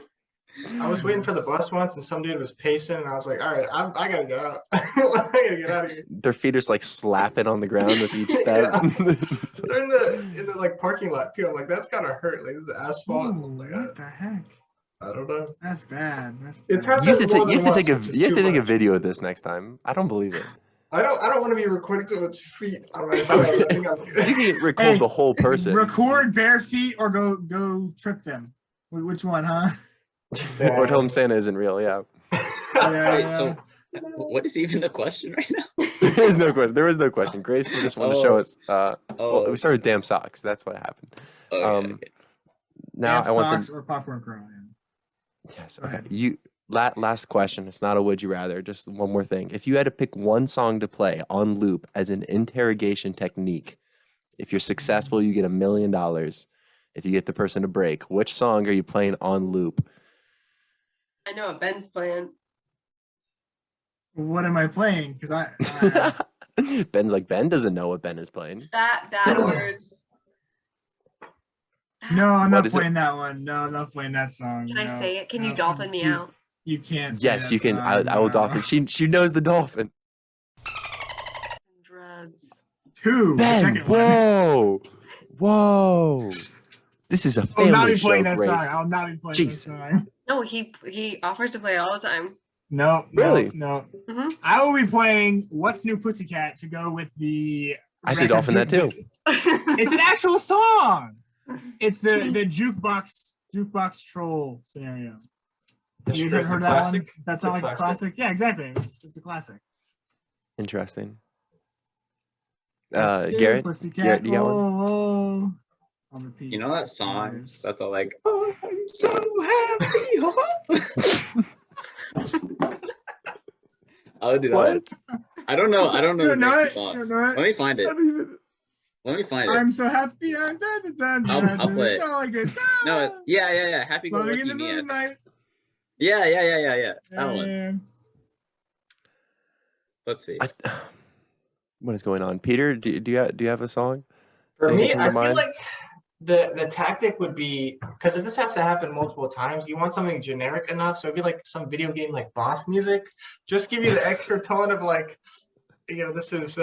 I was waiting for the bus once, and some dude was pacing, and I was like, "All right, I gotta get out. I gotta get out of here." Their feet are just like slapping on the ground with each step. They're in the like parking lot too. I'm like, "That's gotta hurt. Like, this is asphalt." I was Ooh, like, what the heck? I don't know. That's bad. That's It's bad. You have to happened more take. You have to than take a. once, which is You have to too take a much. video of this next time. I don't believe it. I don't want to be recording someone's feet on my phone. I think I'm good. You can record Hey, the whole person. Record bare feet or go trip them. Which one, huh? Or tell them Santa isn't real. Yeah. Wait, so what is even the question right now? There is no question. There was no question. Grace just wanted to show us. Well, Oh, we started damn socks. That's what happened. okay, okay. Now Damp I want socks to. or popcorn kernel. Yes. Go Okay. ahead. You. Last question. It's not a would you rather. Just one more thing. If you had to pick one song to play on loop as an interrogation technique, if you're successful, you get $1 million. If you get the person to break, which song are you playing on loop? I know what Ben's playing. What am I playing? Because I Ben's like, Ben doesn't know what Ben is playing. Bad words. no, I'm What not is it? playing that one. No, I'm not playing that song. Can I no, say it? Can you no, dolphin me out? You can't. Say Yes, that you can. song, I will no. dolphin. She knows the dolphin. Drugs. Two. The Ben, second one. whoa. This is a I'll family not be show, playing that Grace. song. I'll not be playing Jeez. that song. No, he offers to play it all the time. No, Really? no. Mhm. I will be playing What's New Pussycat to go with the. I did dolphin that too. It's an actual song. It's the jukebox troll scenario. That's You true. heard It's a that one? classic. That's It's a not like a classic. classic. Yeah, exactly. It's a classic. Interesting. What's New Garrett, Pussycat? Garrett, you got one? Oh. I'll repeat. you know that song? Lives. That's all like, oh, I'm so happy. Oh, dude, What? I don't know. I don't know You the don't know name of the it? song. You don't know Let it? me find it. I don't even. Let me find it. I'm so happy. I'm I'll play it. Jolly good No, time. yeah. Happy Go Loving in Lucky the Me. moonlight. Yeah. That one. And Let's see. What is going on, Peter? Do you have a song? For Anything me, come I to feel mind? like the tactic would be, because if this has to happen multiple times, you want something generic enough. So it'd be like some video game like boss music. Just give you the extra tone of like, this is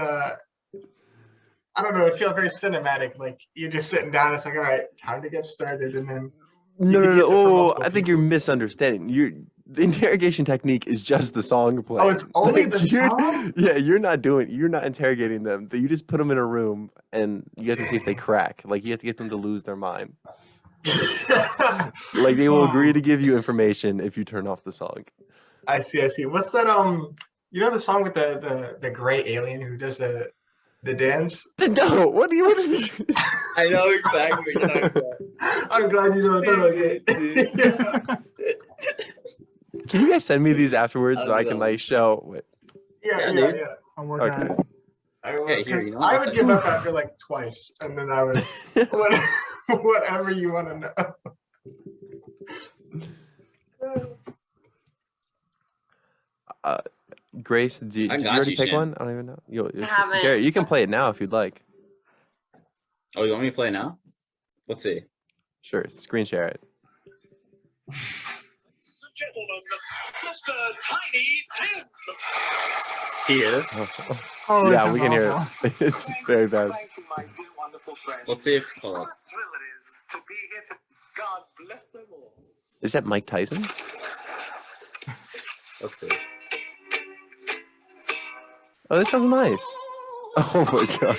I don't know, it feels very cinematic. Like you're just sitting down, it's like, all right, time to get started, and then No. can use it for Oh, multiple I think you're misunderstanding. The interrogation technique is just the song play. oh, it's only the song? Yeah, you're not interrogating them. You just put them in a room and you have to see if they crack. Like you have to get them to lose their mind. Like they will agree to give you information if you turn off the song. I see. What's that You know the song with the gray alien who does the dance? No, what is this? I know exactly what you're talking I'm glad you know what I'm talking about. Can you guys send me these afterwards I so I can will. like show? Wait. Yeah, dude. I'm working on Okay. it. I would, Okay, here, 'cause you know what? I I'll would send give you. up after like twice, and then I would whatever you want to know. Grace, did you I got already you, pick Shan. one? I don't even know. I haven't. Garrett, you can play it now if you'd like. Oh, you want me to play now? Let's see. Sure, screen share it. Gentlemen, Mr. Tiny Tim. Here. Oh, Yeah, this we is can hear awful. it. It's very bad. Thank you, my dear wonderful friends. Let's see if. Hold What on. a thrill it is to be here to God bless them all. Is that Mike Tyson? Let's see. Oh, this sounds nice. Oh my god.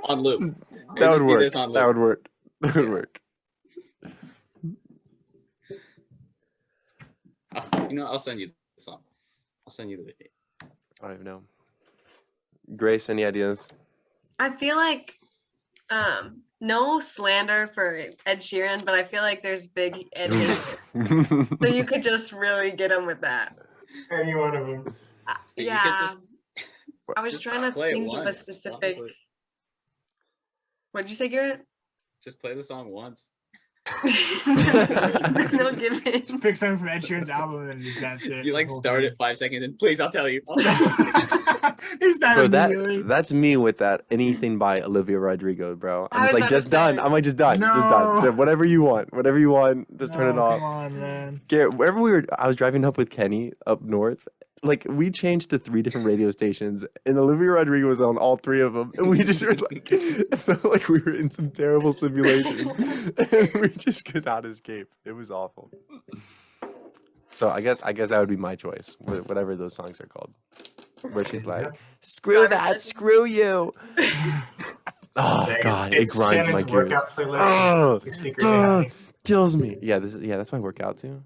On loop. That would Just do work. this on That loop. would work. That would work. You know, I'll send you the song. I'll send you the video. I don't even know. Grace, any ideas? I feel like no slander for Ed Sheeran, but I feel like there's big Ed haters. So you could just really get him with that. Any one of them. But you could Yeah. just- I was just trying to play it think of a once, specific. honestly. What'd you say, Garrett? Just play the song once. No giving. Just pick something from Ed Sheeran's album and that's it. You like the whole start thing. it 5 seconds and please, I'll tell you. He's not Bro, immediately. that's me with that anything by Olivia Rodrigo, bro. I I'm just was like, about to just done. say. I'm like, just done. Just done. No. So whatever you want. Whatever you want. Just turn it No, off. Come on, man. Garrett, wherever I was driving up with Kenny up north. Like we changed to 3 different radio stations, and Olivia Rodrigo was on all 3 of them, and we just were like, it felt like we were in some terrible simulation, and we just could not escape. It was awful. So I guess that would be my choice, whatever those songs are called, where she's like, "Screw that, screw you." Oh Dang, god, it's it grinds my Shannon's gears. workout playlist. Oh, It's secretly happening. kills me. Yeah, that's my workout too.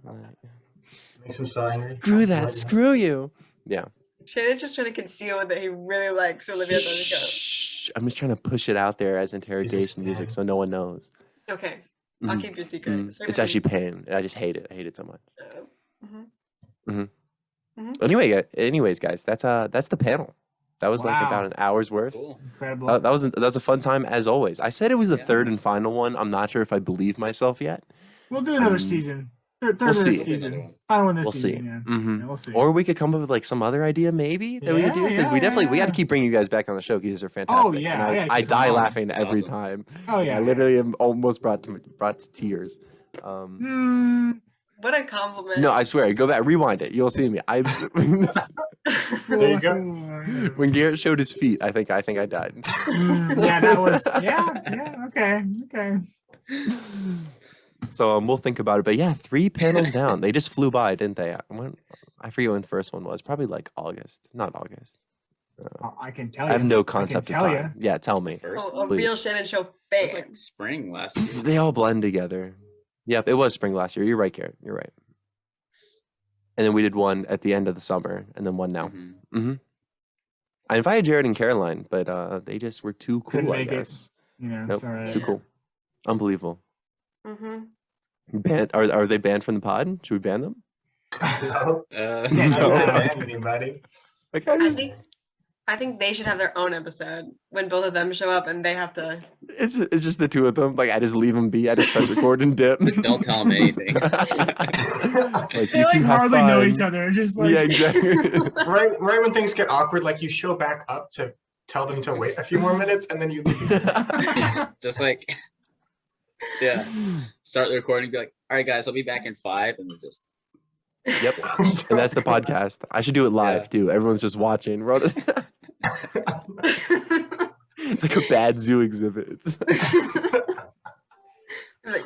Makes him so angry. Screw that, screw you. Yeah. Shannon's just trying to conceal that he really likes Olivia Rodrigo. Shh, I'm just trying to push it out there as interrogation music fan. so no one knows. Okay, I'll Mhm. keep your secret. Mhm. Save It's it actually pain. I just hate it. I hate it so much. Mhm. Anyways, guys, that's the panel. That was like Wow. about an hour's worth. Cool. Incredible. That was a fun time as always. I said it was the Yeah. third and final one. I'm not sure if I believe myself yet. We'll do another um, season. Third we'll of see. this season. Final one this We'll see. season. Yeah. Mhm. Yeah, we'll see. Or we could come up with like some other idea maybe that we could do. Yeah, Because we yeah, we got to yeah. keep bringing you guys back on the show because they're fantastic. yeah, And yeah, I keep them die on. laughing every Awesome. time. Oh yeah. I literally am almost brought to tears. What a compliment. No, I swear. Go back, rewind it. You'll see me. There you go. When Garrett showed his feet, I think I died. Yeah, that was. Yeah. Okay. So we'll think about it. But yeah, 3 panels down. They just flew by, didn't they? I forget when the first one was. Probably like August. Not August. I can tell you. I have no I can concept of tell time. Yeah, tell me. First Oh, one? a Please. real Shanon Show It was fan. like spring last year. They all blend together. Yep, it was spring last year. You're right, Garrett. You're right. And then we did one at the end of the summer, and then one now. Mhm. Mm-hmm. I invited Jared and Caroline, but they just were too cool. Couldn't I make it. guess. Yeah, Nope, it's all right. too cool. Unbelievable. Mm-hmm. Banned? Are they banned from the pod? Should we ban them? No, Yeah, I don't No. ban anybody. Okay. I think they should have their own episode when both of them show up and they have to. It's just the 2 of them. Like I just leave them be. I just press record and dip. Just don't tell them anything. Like, They you like two have hardly know fun. each other. Just like Yeah, exactly. Right when things get awkward, like you show back up to tell them to wait a few more minutes, and then you leave. Just like, yeah, start the recording and be like, all right, guys, I'll be back in 5. And we just, Yep. And that's the podcast. I should do it live Yeah. too. Everyone's just watching. It's like a bad zoo exhibit. Like,